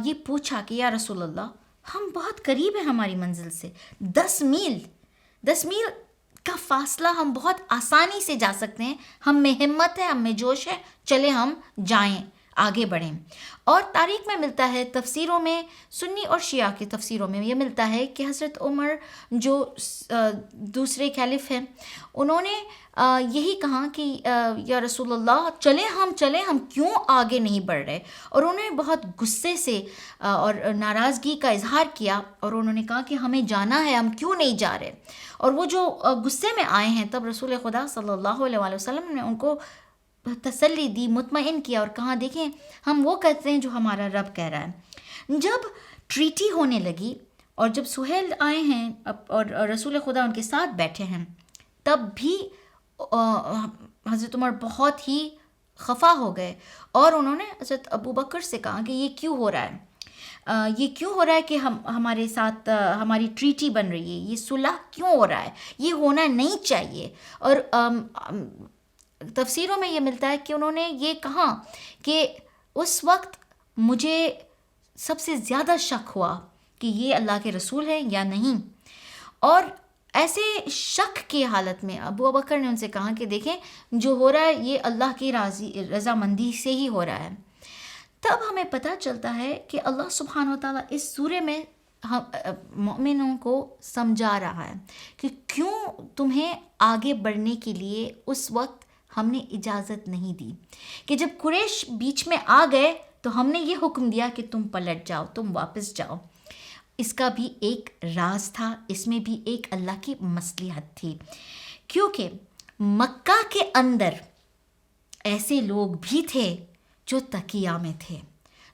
یہ پوچھا کہ یا رسول اللہ ہم بہت قریب ہیں ہماری منزل سے، 10 میل کا فاصلہ ہم بہت آسانی سے جا سکتے ہیں، ہم میں ہمت ہے، ہم میں جوش ہے، چلے ہم جائیں، آگے بڑھیں. اور تاریخ میں ملتا ہے، تفسیروں میں، سنی اور شیعہ کی تفسیروں میں یہ ملتا ہے کہ حضرت عمر جو دوسرے خلیفہ ہیں، انہوں نے یہی کہا کہ یا رسول اللہ چلیں ہم کیوں آگے نہیں بڑھ رہے، اور انہوں نے بہت غصے سے اور ناراضگی کا اظہار کیا اور انہوں نے کہا کہ ہمیں جانا ہے، ہم کیوں نہیں جا رہے. اور وہ جو غصے میں آئے ہیں، تب رسول خدا صلی اللہ علیہ وآلہ وسلم نے ان کو تسلی دی، مطمئن کیا اور کہا دیکھیں ہم وہ کرتے ہیں جو ہمارا رب کہہ رہا ہے. جب ٹریٹی ہونے لگی اور جب سہیل آئے ہیں اور رسول خدا ان کے ساتھ بیٹھے ہیں، تب بھی حضرت عمر بہت ہی خفا ہو گئے اور انہوں نے حضرت ابو بکر سے کہا کہ یہ کیوں ہو رہا ہے، یہ کیوں ہو رہا ہے کہ ہمارے ساتھ ہماری ٹریٹی بن رہی ہے، یہ صلح کیوں ہو رہا ہے، یہ ہونا نہیں چاہیے. اور تفسیروں میں یہ ملتا ہے کہ انہوں نے یہ کہا کہ اس وقت مجھے سب سے زیادہ شک ہوا کہ یہ اللہ کے رسول ہے یا نہیں. اور ایسے شک کی حالت میں ابو بکر نے ان سے کہا کہ دیکھیں جو ہو رہا ہے یہ اللہ کی رضامندی سے ہی ہو رہا ہے. تب ہمیں پتہ چلتا ہے کہ اللہ سبحانہ و تعالیٰ اس سورے میں مومنوں کو سمجھا رہا ہے کہ کیوں تمہیں آگے بڑھنے کے لیے اس وقت ہم نے اجازت نہیں دی، کہ جب قریش بیچ میں آ گئے تو ہم نے یہ حکم دیا کہ تم پلٹ جاؤ، تم واپس جاؤ. اس کا بھی ایک راز تھا, اس میں بھی ایک اللہ کی مصلحت تھی, کیونکہ مکہ کے اندر ایسے لوگ بھی تھے جو تقیہ میں تھے,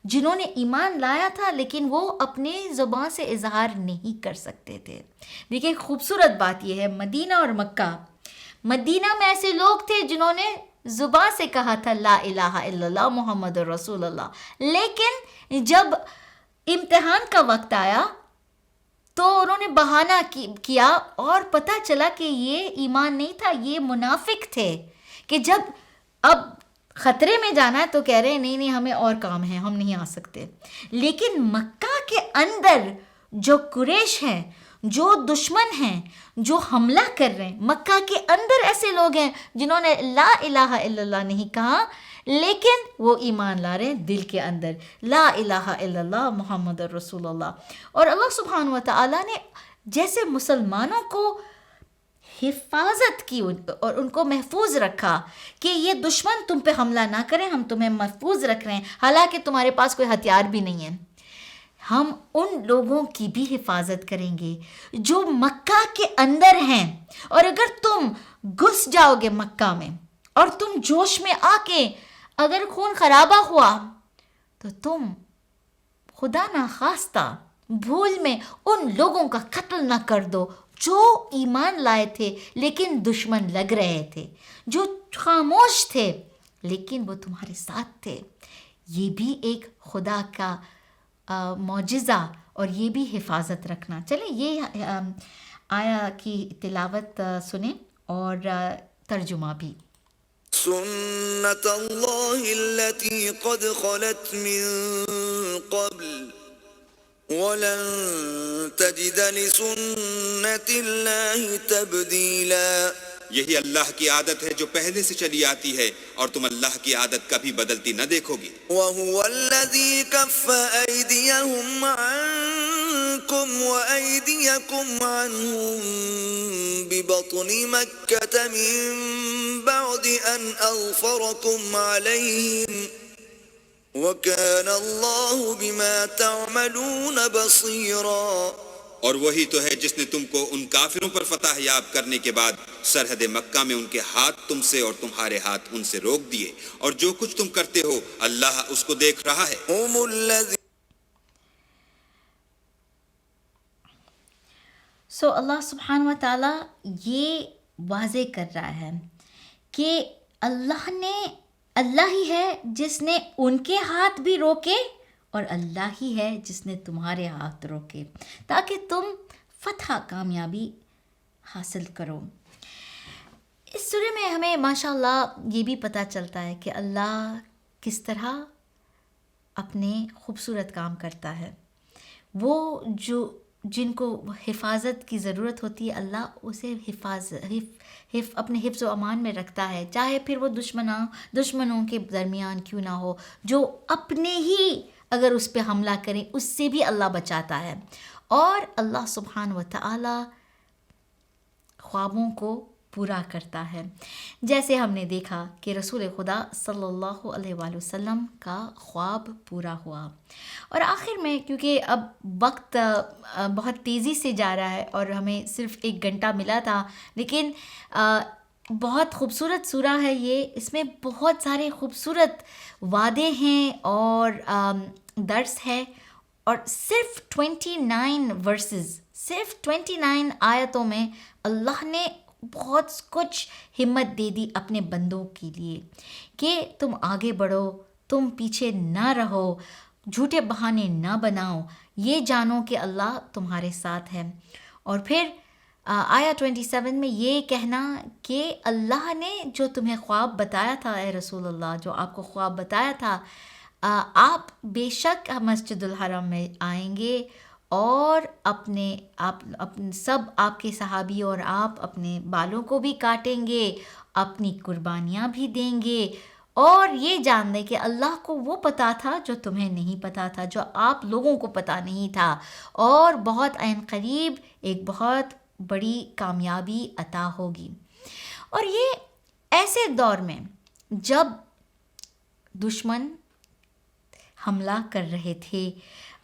جنہوں نے ایمان لایا تھا لیکن وہ اپنے زبان سے اظہار نہیں کر سکتے تھے. دیکھیں خوبصورت بات یہ ہے, مدینہ اور مکہ, مدینہ میں ایسے لوگ تھے جنہوں نے زبان سے کہا تھا لا الہ الا اللہ محمد رسول اللہ, لیکن جب امتحان کا وقت آیا تو انہوں نے بہانہ کیا اور پتہ چلا کہ یہ ایمان نہیں تھا, یہ منافق تھے, کہ جب اب خطرے میں جانا ہے تو کہہ رہے ہیں نہیں ہمیں اور کام ہے, ہم نہیں آ سکتے. لیکن مکہ کے اندر جو قریش ہیں, جو دشمن ہیں, جو حملہ کر رہے ہیں, مکہ کے اندر ایسے لوگ ہیں جنہوں نے لا الہ الا اللہ نہیں کہا لیکن وہ ایمان لا رہے ہیں دل کے اندر, لا الہ الا اللہ محمد رسول اللہ. اور اللہ سبحانہ و تعالیٰ نے جیسے مسلمانوں کو حفاظت کی اور ان کو محفوظ رکھا کہ یہ دشمن تم پہ حملہ نہ کریں, ہم تمہیں محفوظ رکھ رہے ہیں حالانکہ تمہارے پاس کوئی ہتھیار بھی نہیں ہے, ہم ان لوگوں کی بھی حفاظت کریں گے جو مکہ کے اندر ہیں. اور اگر تم گھس جاؤ گے مکہ میں اور تم جوش میں آ کے اگر خون خرابہ ہوا تو تم خدا نخواستہ بھول میں ان لوگوں کا قتل نہ کر دو جو ایمان لائے تھے لیکن دشمن لگ رہے تھے, جو خاموش تھے لیکن وہ تمہارے ساتھ تھے. یہ بھی ایک خدا کا معجزہ اور یہ بھی حفاظت رکھنا. چلیں یہ آیا کی تلاوت سنیں اور ترجمہ بھی. سنة الله التي قد خلت من قبل ولن تجد لسنة الله تبديلا. یہی اللہ کی عادت ہے جو پہلے سے چلی آتی ہے اور تم اللہ کی عادت کبھی بدلتی نہ دیکھو گی. وهو الذي كف أيديهم عنكم وأيديكم عنهم ببطن مكة من بعد أن أظفركم عليهم وكان الله بما تعملون بصيرا. اور وہی تو ہے جس نے تم کو ان کافروں پر فتح یاب کرنے کے بعد سرحد مکہ میں ان کے ہاتھ تم سے اور تمہارے ہاتھ ان سے روک دیے, اور جو کچھ تم کرتے ہو اللہ اس کو دیکھ رہا ہے. سو اللہ سبحانہ و تعالیٰ یہ واضح کر رہا ہے کہ اللہ ہی ہے جس نے ان کے ہاتھ بھی روکے اور اللہ ہی ہے جس نے تمہارے ہاتھ روکے تاکہ تم فتح کامیابی حاصل کرو. اس سورہ میں ہمیں ماشاءاللہ یہ بھی پتہ چلتا ہے کہ اللہ کس طرح اپنے خوبصورت کام کرتا ہے. وہ جن کو حفاظت کی ضرورت ہوتی ہے اللہ اسے اپنے حفظ و امان میں رکھتا ہے, چاہے پھر وہ دشمنوں کے درمیان کیوں نہ ہو, جو اپنے ہی اگر اس پہ حملہ کریں اس سے بھی اللہ بچاتا ہے. اور اللہ سبحانہ و تعالی خوابوں کو پورا کرتا ہے, جیسے ہم نے دیکھا کہ رسول خدا صلی اللہ علیہ وآلہ وسلم کا خواب پورا ہوا. اور آخر میں کیونکہ اب وقت بہت تیزی سے جا رہا ہے اور ہمیں صرف 1 گھنٹہ ملا تھا, لیکن بہت خوبصورت سورہ ہے یہ, اس میں بہت سارے خوبصورت وعدے ہیں اور درس ہے, اور صرف 29 ورسز, صرف 29 آیتوں میں اللہ نے بہت کچھ ہمت دے دی اپنے بندوں کے لیے کہ تم آگے بڑھو, تم پیچھے نہ رہو, جھوٹے بہانے نہ بناؤ, یہ جانو کہ اللہ تمہارے ساتھ ہے. اور پھر آیا 27 میں یہ کہنا کہ اللہ نے جو تمہیں خواب بتایا تھا اے رسول اللہ, جو آپ کو خواب بتایا تھا, آپ بے شک مسجد الحرام میں آئیں گے اور سب آپ کے صحابی اور آپ اپنے بالوں کو بھی کاٹیں گے, اپنی قربانیاں بھی دیں گے, اور یہ جان دیں کہ اللہ کو وہ پتہ تھا جو تمہیں نہیں پتہ تھا, جو آپ لوگوں کو پتہ نہیں تھا, اور بہت عین قریب ایک بہت بڑی کامیابی عطا ہوگی. اور یہ ایسے دور میں جب دشمن حملہ کر رہے تھے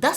10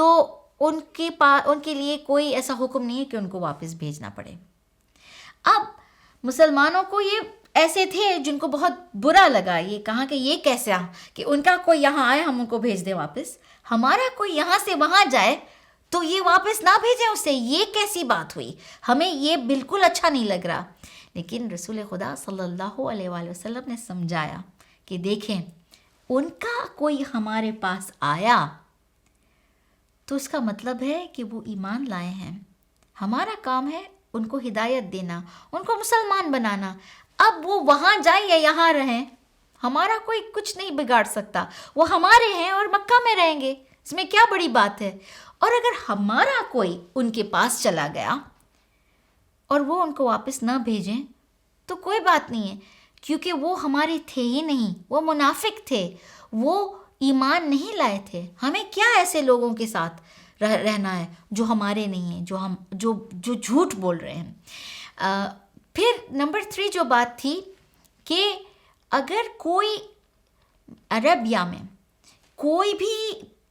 تو ان کے لیے کوئی ایسا حکم نہیں ہے کہ ان کو واپس بھیجنا پڑے. اب مسلمانوں کو یہ ایسے تھے جن کو بہت برا لگا، یہ کہا کہ یہ کیسا کہ ان کا کوئی یہاں آئے ہم ان کو بھیج دیں واپس، ہمارا کوئی یہاں سے وہاں جائے تو یہ واپس نہ بھیجیں اسے، یہ کیسی بات ہوئی، ہمیں یہ بالکل اچھا نہیں لگ رہا. لیکن رسول خدا صلی اللہ علیہ وآلہ وسلم نے سمجھایا کہ دیکھیں ان کا کوئی ہمارے پاس آیا تو اس کا مطلب ہے کہ وہ ایمان لائے ہیں. ہمارا کام ہے ان کو ہدایت دینا، ان کو مسلمان بنانا. اب وہ وہاں جائیں یا یہاں رہیں ہمارا کوئی کچھ نہیں بگاڑ سکتا، وہ ہمارے ہیں اور مکہ میں رہیں گے، اس میں کیا بڑی بات ہے. اور اگر ہمارا کوئی ان کے پاس چلا گیا اور وہ ان کو واپس نہ بھیجیں تو کوئی بات نہیں ہے، کیونکہ وہ ہمارے تھے ہی نہیں، وہ منافق تھے، وہ ایمان نہیں لائے تھے. ہمیں کیا ایسے لوگوں کے ساتھ رہنا ہے جو ہمارے نہیں ہیں، جو جھوٹ بول رہے ہیں. پھر نمبر 3 جو بات تھی کہ اگر کوئی عربیہ میں کوئی بھی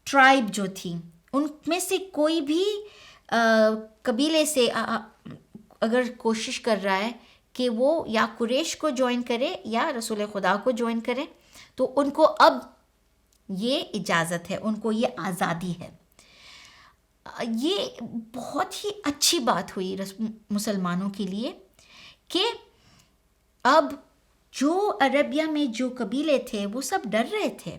ٹرائب جو تھی ان میں سے کوئی بھی قبیلے سے اگر کوشش کر رہا ہے کہ وہ یا قریش کو جوائن کرے یا رسول خدا کو جوائن کرے تو ان کو اب یہ اجازت ہے، ان کو یہ آزادی ہے. یہ بہت ہی اچھی بات ہوئی مسلمانوں کے لیے کہ اب جو عربیہ میں جو قبیلے تھے وہ سب ڈر رہے تھے،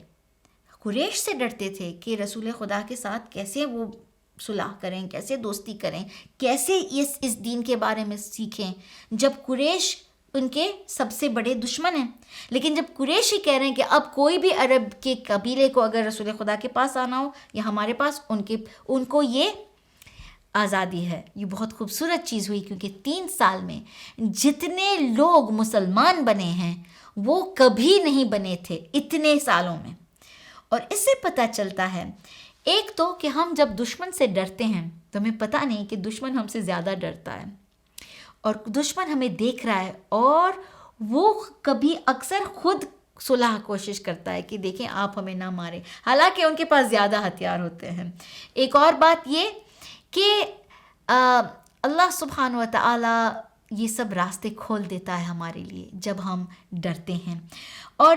قریش سے ڈرتے تھے کہ رسول خدا کے ساتھ کیسے وہ صلح کریں، کیسے دوستی کریں، کیسے اس دین کے بارے میں سیکھیں جب قریش ان کے سب سے بڑے دشمن ہیں. لیکن جب قریش ہی کہہ رہے ہیں کہ اب کوئی بھی عرب کے قبیلے کو اگر رسول خدا کے پاس آنا ہو یا ہمارے پاس، ان کو یہ آزادی ہے. یہ بہت خوبصورت چیز ہوئی کیونکہ 3 سال میں جتنے لوگ مسلمان بنے ہیں وہ کبھی نہیں بنے تھے اتنے سالوں میں. اور اس سے پتہ چلتا ہے ایک تو کہ ہم جب دشمن سے ڈرتے ہیں تو ہمیں پتہ نہیں کہ دشمن ہم سے زیادہ ڈرتا ہے اور دشمن ہمیں دیکھ رہا ہے اور وہ کبھی اکثر خود صلح کوشش کرتا ہے کہ دیکھیں آپ ہمیں نہ ماریں، حالانکہ ان کے پاس زیادہ ہتھیار ہوتے ہیں. ایک اور بات یہ کہ اللہ سبحانہ و تعالی یہ سب راستے کھول دیتا ہے ہمارے لیے جب ہم ڈرتے ہیں. اور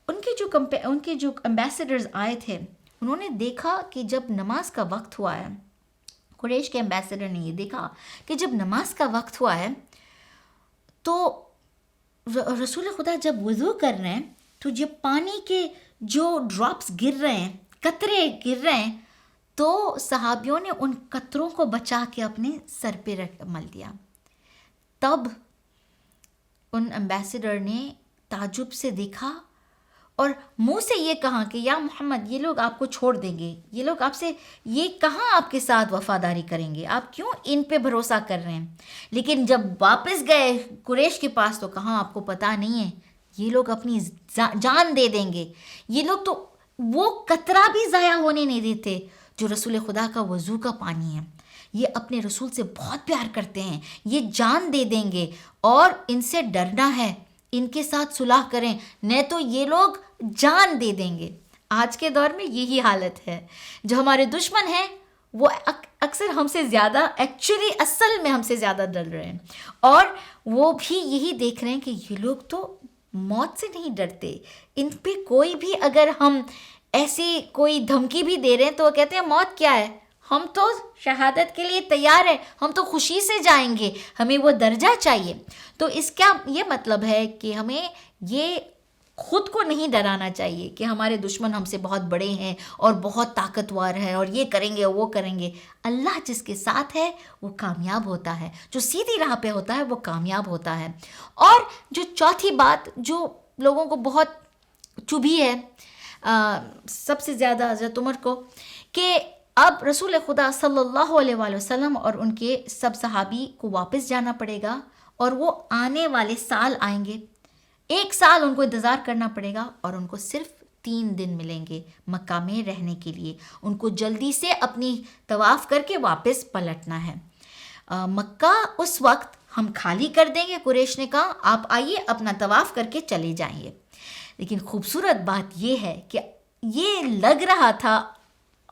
ان کے جو امبیسڈرز آئے تھے انہوں نے دیکھا کہ جب نماز کا وقت ہوا ہے، قریش کے امبیسڈر نے یہ دیکھا کہ جب نماز کا وقت ہوا ہے تو رسول خدا جب وضو کر رہے ہیں تو جب پانی کے جو ڈراپس گر رہے ہیں، قطرے گر رہے ہیں، تو صحابیوں نے ان قطروں کو بچا کے اپنے سر پہ مل دیا. تب ان امبیسڈر نے تعجب سے دیکھا اور منہ سے یہ کہا کہ یا محمد یہ لوگ آپ کو چھوڑ دیں گے، یہ لوگ آپ سے یہ کہاں آپ کے ساتھ وفاداری کریں گے، آپ کیوں ان پہ بھروسہ کر رہے ہیں. لیکن جب واپس گئے قریش کے پاس تو کہاں آپ کو پتہ نہیں ہے یہ لوگ اپنی جان دے دیں گے، یہ لوگ تو وہ قطرہ بھی ضائع ہونے نہیں دیتے جو رسول خدا کا وضو کا پانی ہے. یہ اپنے رسول سے بہت پیار کرتے ہیں، یہ جان دے دیں گے اور ان سے ڈرنا ہے، ان کے ساتھ صلح کریں نہیں تو یہ لوگ جان دے دیں گے. آج کے دور میں یہی حالت ہے، جو ہمارے دشمن ہیں وہ اکثر ہم سے زیادہ اصل میں ہم سے زیادہ ڈر رہے ہیں اور وہ بھی یہی دیکھ رہے ہیں کہ یہ لوگ تو موت سے نہیں ڈرتے، ان پہ کوئی بھی اگر ہم ایسی کوئی دھمکی بھی دے رہے ہیں تو وہ کہتے ہیں موت کیا ہے، ہم تو شہادت کے لیے تیار ہیں، ہم تو خوشی سے جائیں گے، ہمیں وہ درجہ چاہیے. تو اس کا یہ مطلب ہے کہ ہمیں یہ خود کو نہیں ڈرانا چاہیے کہ ہمارے دشمن ہم سے بہت بڑے ہیں اور بہت طاقتور ہیں اور یہ کریں گے وہ کریں گے. اللہ جس کے ساتھ ہے وہ کامیاب ہوتا ہے، جو سیدھی راہ پہ ہوتا ہے وہ کامیاب ہوتا ہے. اور جو چوتھی بات جو لوگوں کو بہت چبھی ہے سب سے زیادہ حضرت عمر کو، کہ اب رسول خدا صلی اللہ علیہ وآلہ وسلم اور ان کے سب صحابی کو واپس جانا پڑے گا اور وہ آنے والے سال آئیں گے. 1 سال ان کو انتظار کرنا پڑے گا اور ان کو صرف 3 دن ملیں گے مکہ میں رہنے کے لیے. ان کو جلدی سے اپنی طواف کر کے واپس پلٹنا ہے. مکہ اس وقت ہم خالی کر دیں گے، قریش نے کہا آپ آئیے اپنا طواف کر کے چلے جائیں گے. لیکن خوبصورت بات یہ ہے کہ یہ لگ رہا تھا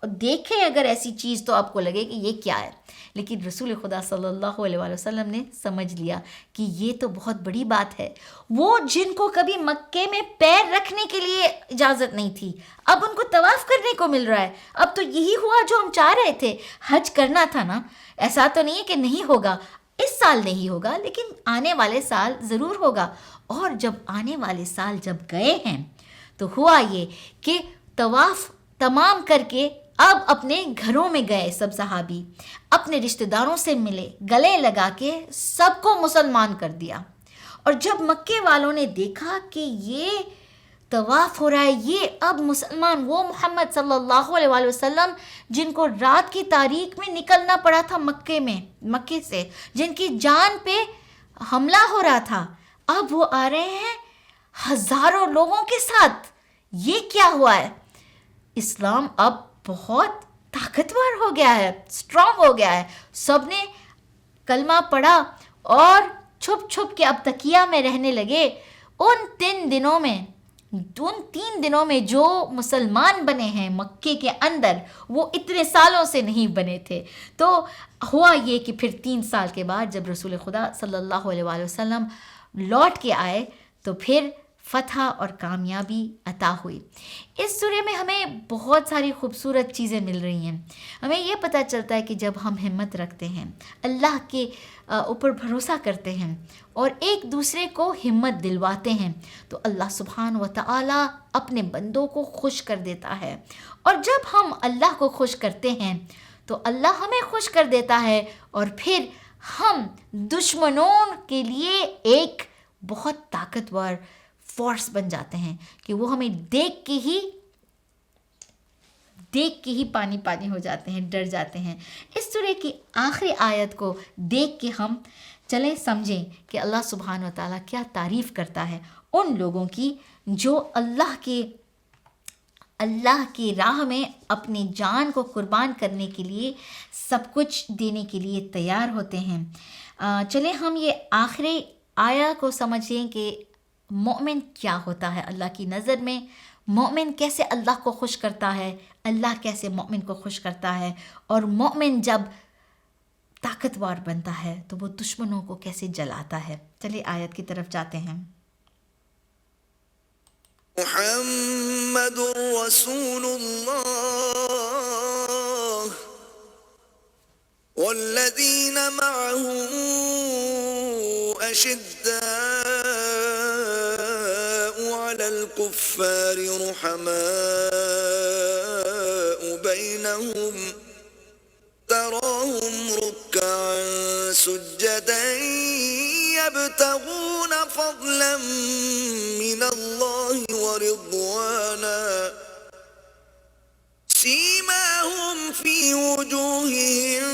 دیکھیں اگر ایسی چیز تو آپ کو لگے کہ یہ کیا ہے، لیکن رسول خدا صلی اللہ علیہ وآلہ وسلم نے سمجھ لیا کہ یہ تو بہت بڑی بات ہے. وہ جن کو کبھی مکے میں پیر رکھنے کے لیے اجازت نہیں تھی، اب ان کو طواف کرنے کو مل رہا ہے. اب تو یہی ہوا جو ہم چاہ رہے تھے، حج کرنا تھا نا. ایسا تو نہیں ہے کہ نہیں ہوگا، اس سال نہیں ہوگا لیکن آنے والے سال ضرور ہوگا. اور جب آنے والے سال جب گئے ہیں تو ہوا یہ کہ طواف تمام کر کے اب اپنے گھروں میں گئے. سب صحابی اپنے رشتہ داروں سے ملے، گلے لگا کے سب کو مسلمان کر دیا. اور جب مکے والوں نے دیکھا کہ یہ طواف ہو رہا ہے، یہ اب مسلمان، وہ محمد صلی اللہ علیہ وآلہ وسلم جن کو رات کی تاریک میں نکلنا پڑا تھا مکے سے، جن کی جان پہ حملہ ہو رہا تھا، اب وہ آ رہے ہیں ہزاروں لوگوں کے ساتھ. یہ کیا ہوا ہے؟ اسلام اب بہت طاقتور ہو گیا ہے، اسٹرانگ ہو گیا ہے. سب نے کلمہ پڑھا اور چھپ چھپ کے اب تکیہ میں رہنے لگے. ان 3 دنوں میں جو مسلمان بنے ہیں مکے کے اندر، وہ اتنے سالوں سے نہیں بنے تھے. تو ہوا یہ کہ پھر 3 سال کے بعد جب رسول خدا صلی اللہ علیہ وآلہ وسلم لوٹ کے آئے تو پھر فتح اور کامیابی عطا ہوئی. اس سورہ میں ہمیں بہت ساری خوبصورت چیزیں مل رہی ہیں. ہمیں یہ پتہ چلتا ہے کہ جب ہم ہمت رکھتے ہیں، اللہ کے اوپر بھروسہ کرتے ہیں اور ایک دوسرے کو ہمت دلواتے ہیں، تو اللہ سبحانہ و تعالی اپنے بندوں کو خوش کر دیتا ہے. اور جب ہم اللہ کو خوش کرتے ہیں تو اللہ ہمیں خوش کر دیتا ہے، اور پھر ہم دشمنوں کے لیے ایک بہت طاقتور فورس بن جاتے ہیں کہ وہ ہمیں دیکھ کے ہی پانی ہو جاتے ہیں، ڈر جاتے ہیں. اس سورہ کی آخری آیت کو دیکھ کے ہم چلیں سمجھیں کہ اللہ سبحانہ و تعالیٰ کیا تعریف کرتا ہے ان لوگوں کی جو اللہ کی راہ میں اپنی جان کو قربان کرنے کے لیے، سب کچھ دینے کے لیے تیار ہوتے ہیں. چلیں ہم یہ آخری آیا کو سمجھیں کہ مومن کیا ہوتا ہے اللہ کی نظر میں، مومن کیسے اللہ کو خوش کرتا ہے، اللہ کیسے مومن کو خوش کرتا ہے، اور مومن جب طاقتور بنتا ہے تو وہ دشمنوں کو کیسے جلاتا ہے. چلیے آیت کی طرف جاتے ہیں. محمد رسول اللہ والذین معه اشداء على الكفار رحماء بينهم تراهم ركعا سجدا يبتغون فضلا من الله ورضوانا سيماهم في وجوههم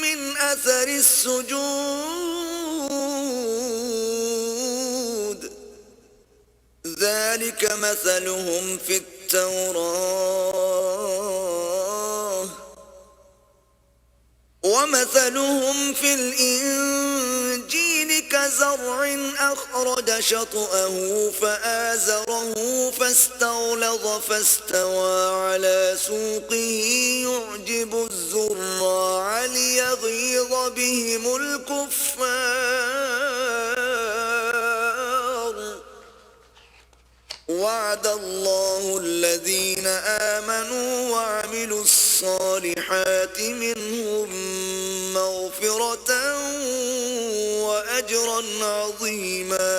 من أثر السجود ذلك مثلهم في التوراة ومثلهم في الإنجيل كزرع أخرج شطأه فآزره فاستغلظ فاستوى على سوقه يعجب الزراع ليغيظ بهم الكفار وعد الله الذين آمنوا وعملوا الصالحات منهم مغفرة وأجرا عظيما.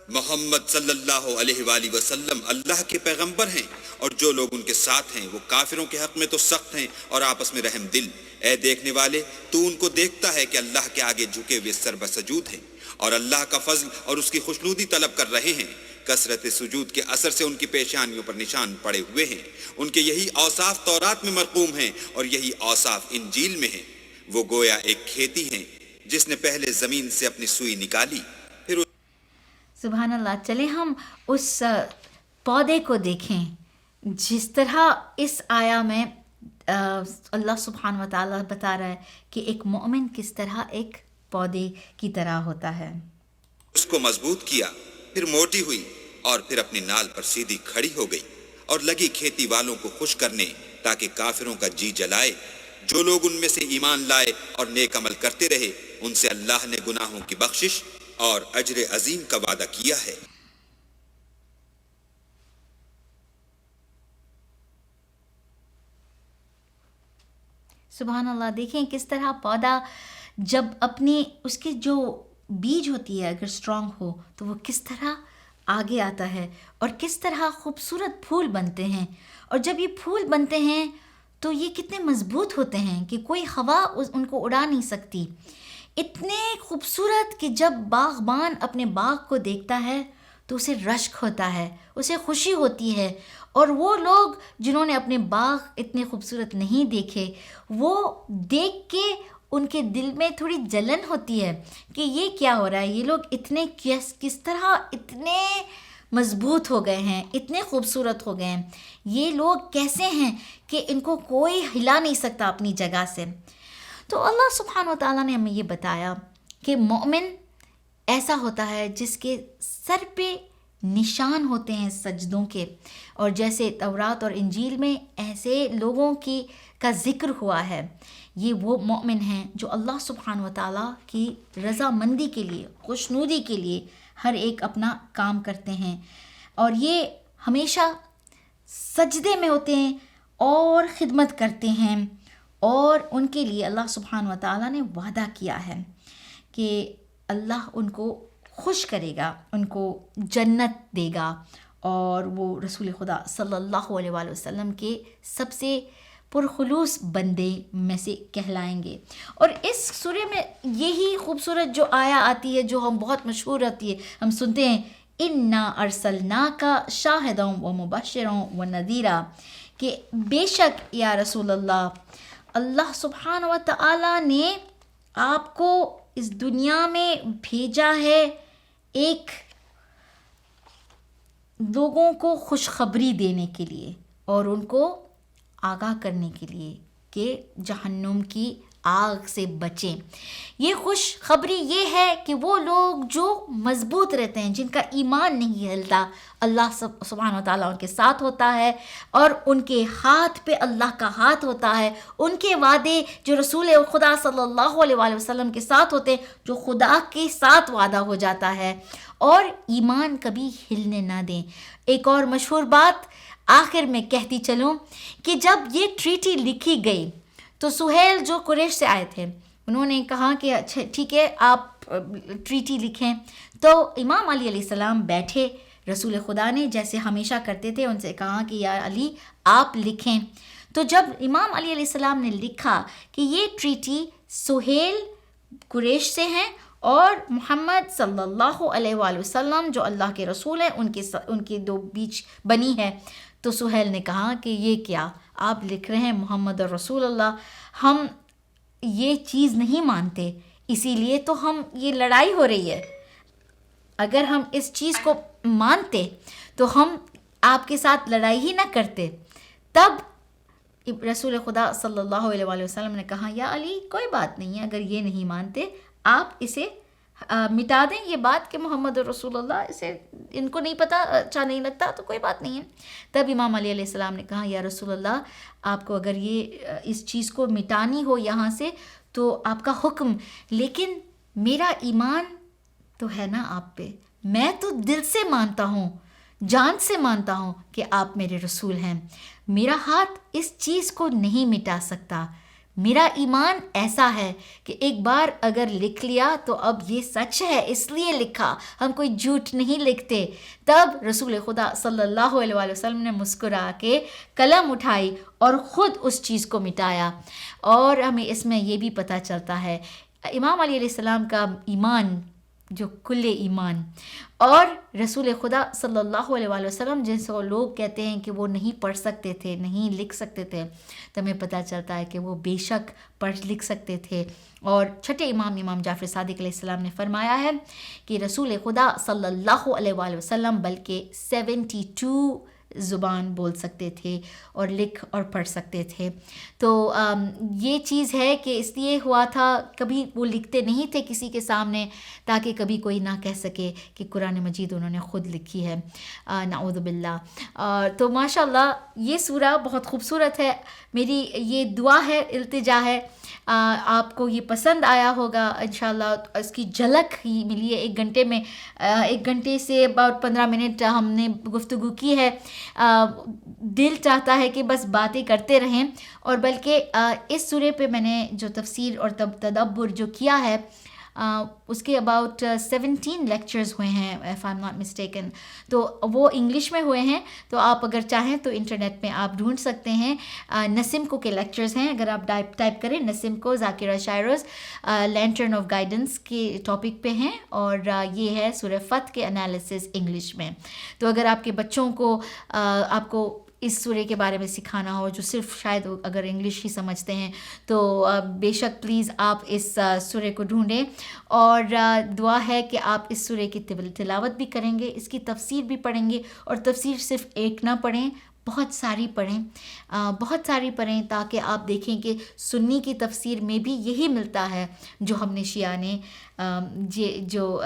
محمد صلی اللہ علیہ وآلہ وسلم اللہ کے پیغمبر ہیں، اور جو لوگ ان کے ساتھ ہیں وہ کافروں کے حق میں تو سخت ہیں اور آپس میں رحم دل. اے دیکھنے والے، تو ان کو دیکھتا ہے کہ اللہ کے آگے جھکے ہوئے سر بسجود ہیں اور اللہ کا فضل اور اس کی خوشنودی طلب کر رہے ہیں. کثرت سجود کے اثر سے ان کی پیشانیوں پر نشان پڑے ہوئے ہیں. ان کے یہی اوصاف تورات میں مرقوم ہیں اور یہی اوصاف انجیل میں ہیں. وہ گویا ایک کھیتی ہیں جس نے پہلے زمین سے اپنی سوئی نکالی، پھر سبحان اللہ. چلے ہم اس پودے کو دیکھیں جس طرح اس آیا میں اللہ سبحانہ و تعالیٰ بتا رہا ہے کہ ایک مومن کس طرح ایک پودے کی طرح ہوتا ہے. اس کو مضبوط کیا، پھر موٹی ہوئی اور پھر اپنی نال پر سیدھی کھڑی ہو گئی. اور لگی کھیتی والوں کو خوش کرنے تاکہ کافروں کا جی جلائے۔ جو لوگ ان میں سے ایمان لائے اور نیک عمل کرتے رہے ان سے اللہ نے گناہوں کی بخشش اور اجر عظیم کا وعدہ کیا ہے۔ سبحان اللہ، دیکھیں کس طرح پودا جب اپنے اس کے جو بیج ہوتی ہے اگر اسٹرانگ ہو تو وہ کس طرح آگے آتا ہے اور کس طرح خوبصورت پھول بنتے ہیں، اور جب یہ پھول بنتے ہیں تو یہ کتنے مضبوط ہوتے ہیں کہ کوئی ہوا ان کو اڑا نہیں سکتی، اتنے خوبصورت کہ جب باغبان اپنے باغ کو دیکھتا ہے تو اسے رشک ہوتا ہے، اسے خوشی ہوتی ہے، اور وہ لوگ جنہوں نے اپنے باغ اتنے خوبصورت نہیں دیکھے وہ دیکھ کے ان کے دل میں تھوڑی جلن ہوتی ہے کہ یہ کیا ہو رہا ہے، یہ لوگ اتنے کس طرح اتنے مضبوط ہو گئے ہیں، اتنے خوبصورت ہو گئے ہیں، یہ لوگ کیسے ہیں کہ ان کو کوئی ہلا نہیں سکتا اپنی جگہ سے۔ تو اللہ سبحانہ و تعالیٰ نے ہمیں یہ بتایا کہ مومن ایسا ہوتا ہے جس کے سر پہ نشان ہوتے ہیں سجدوں کے، اور جیسے تورات اور انجیل میں ایسے لوگوں کا ذکر ہوا ہے، یہ وہ مومن ہیں جو اللہ سبحانہ و تعالیٰ کی رضامندی کے لیے، خوشنودی کے لیے ہر ایک اپنا کام کرتے ہیں، اور یہ ہمیشہ سجدے میں ہوتے ہیں اور خدمت کرتے ہیں، اور ان کے لیے اللہ سبحانہ و تعالیٰ نے وعدہ کیا ہے کہ اللہ ان کو خوش کرے گا، ان کو جنت دے گا، اور وہ رسول خدا صلی اللہ علیہ وآلہ وسلم کے سب سے پرخلوص بندے میں سے کہلائیں گے۔ اور اس سورہ میں یہی خوبصورت جو آیا آتی ہے جو ہم بہت مشہور ہوتی ہے، ہم سنتے ہیں اِنَّا أَرْسَلْنَاكَ شَاهِدًا وَمُبَشِّرًا وَنَذِيرًا، کہ بے شک یا رسول اللہ سبحانہ و تعالیٰ نے آپ کو اس دنیا میں بھیجا ہے ایک لوگوں کو خوشخبری دینے کے لیے اور ان کو آگاہ کرنے کے لیے کہ جہنم کی آگ سے بچیں۔ یہ خوشخبری یہ ہے کہ وہ لوگ جو مضبوط رہتے ہیں، جن کا ایمان نہیں ہلتا، اللہ سبحانہ و تعالیٰ ان کے ساتھ ہوتا ہے، اور ان کے ہاتھ پہ اللہ کا ہاتھ ہوتا ہے، ان کے وعدے جو رسول خدا صلی اللہ علیہ وآلہ وسلم کے ساتھ ہوتے ہیں، جو خدا کے ساتھ وعدہ ہو جاتا ہے، اور ایمان کبھی ہلنے نہ دیں۔ ایک اور مشہور بات آخر میں کہتی چلوں کہ جب یہ ٹریٹی لکھی گئی تو سہیل جو قریش سے آئے تھے انہوں نے کہا کہ اچھا ٹھیک ہے آپ ٹریٹی لکھیں، تو امام علی علیہ السلام بیٹھے، رسول خدا نے جیسے ہمیشہ کرتے تھے ان سے کہا کہ یا علی آپ لکھیں، تو جب امام علی علیہ السلام نے لکھا کہ یہ ٹریٹی سہیل قریش سے ہیں اور محمد صلی اللہ علیہ وآلہ وسلم جو اللہ کے رسول ہیں ان کے دو بیچ بنی ہے، تو سہیل نے کہا کہ یہ کیا آپ لکھ رہے ہیں محمد رسول اللہ، ہم یہ چیز نہیں مانتے، اسی لیے تو ہم یہ لڑائی ہو رہی ہے، اگر ہم اس چیز کو مانتے تو ہم آپ کے ساتھ لڑائی ہی نہ کرتے۔ تب رسول خدا صلی اللہ علیہ وآلہ وسلم نے کہا یا علی کوئی بات نہیں ہے، اگر یہ نہیں مانتے آپ اسے مٹا دیں، یہ بات کہ محمد رسول اللہ، اسے ان کو نہیں پتہ، اچھا نہیں لگتا تو کوئی بات نہیں ہے۔ تب امام علی علیہ السلام نے کہا یا رسول اللہ آپ کو اگر یہ اس چیز کو مٹانی ہو یہاں سے تو آپ کا حکم، لیکن میرا ایمان تو ہے نا آپ پہ، میں تو دل سے مانتا ہوں، جان سے مانتا ہوں کہ آپ میرے رسول ہیں، میرا ہاتھ اس چیز کو نہیں مٹا سکتا، میرا ایمان ایسا ہے کہ ایک بار اگر لکھ لیا تو اب یہ سچ ہے اس لیے لکھا، ہم کوئی جھوٹ نہیں لکھتے۔ تب رسول خدا صلی اللہ علیہ وآلہ وسلم نے مسکرا کے قلم اٹھائی اور خود اس چیز کو مٹایا، اور ہمیں اس میں یہ بھی پتہ چلتا ہے امام علی علیہ السلام کا ایمان جو کل ایمان، اور رسول خدا صلی اللہ علیہ وآلہ وسلم جن سے لوگ کہتے ہیں کہ وہ نہیں پڑھ سکتے تھے، نہیں لکھ سکتے تھے، تو ہمیں پتہ چلتا ہے کہ وہ بے شک پڑھ لکھ سکتے تھے۔ اور چھٹے امام جعفر صادق علیہ السلام نے فرمایا ہے کہ رسول خدا صلی اللہ علیہ وآلہ وسلم بلکہ 72 زبان بول سکتے تھے اور لکھ اور پڑھ سکتے تھے. تو یہ چیز ہے کہ اس لیے ہوا تھا، کبھی وہ لکھتے نہیں تھے کسی کے سامنے تاکہ کبھی کوئی نہ کہہ سکے کہ قرآن مجید انہوں نے خود لکھی ہے، نعوذ باللہ. تو ماشاء اللہ یہ سورہ بہت خوبصورت ہے. میری یہ دعا ہے، التجا ہے، آپ کو یہ پسند آیا ہوگا انشاءاللہ. اس کی جھلک ہی ملی ہے 1 گھنٹے میں، 1 گھنٹے سے about 15 منٹ ہم نے گفتگو کی ہے. دل چاہتا ہے کہ بس باتیں کرتے رہیں، اور بلکہ اس سورے پہ میں نے جو تفسیر اور تدبر جو کیا ہے اس کے اباؤٹ 17 لیکچرز ہوئے ہیں if I'm not mistaken. تو وہ انگلش میں ہوئے ہیں، تو آپ اگر چاہیں تو انٹرنیٹ میں آپ ڈھونڈ سکتے ہیں. نسیم کو کے لیکچرز ہیں، اگر آپ ٹائپ کریں نسیم کو ذاکرہ شائروز لینٹرن آف گائیڈنس کے ٹاپک پہ ہیں، اور یہ ہے سورہ فتح کے انالیسس انگلش میں. تو اگر آپ کے بچوں کو آپ کو اس سورے کے بارے میں سکھانا ہو جو صرف شاید اگر انگلش ہی سمجھتے ہیں، تو بے شک پلیز آپ اس سورے کو ڈھونڈیں. اور دعا ہے کہ آپ اس سورے کی تلاوت بھی کریں گے، اس کی تفسیر بھی پڑھیں گے، اور تفسیر صرف ایک نہ پڑھیں، بہت ساری پڑھیں تاکہ آپ دیکھیں کہ سنی کی تفسیر میں بھی یہی ملتا ہے جو ہم نے شیعہ نے جو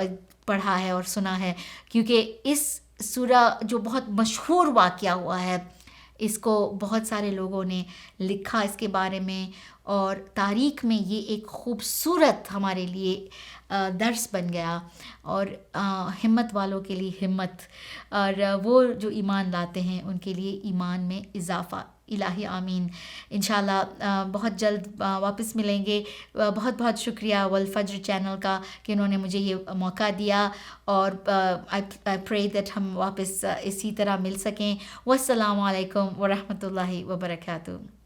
پڑھا ہے اور سنا ہے. کیونکہ اس سورہ جو بہت مشہور واقعہ ہوا ہے، اس کو بہت سارے لوگوں نے لکھا اس کے بارے میں، اور تاریخ میں یہ ایک خوبصورت ہمارے لیے درس بن گیا، اور ہمت والوں کے لیے ہمت، اور وہ جو ایمان لاتے ہیں ان کے لیے ایمان میں اضافہ. الہی آمین. انشاءاللہ بہت جلد واپس ملیں گے. بہت بہت شکریہ والفجر چینل کا کہ انہوں نے مجھے یہ موقع دیا، اور I pray that ہم واپس اسی طرح مل سکیں. والسلام علیکم ورحمۃ اللہ وبرکاتہ.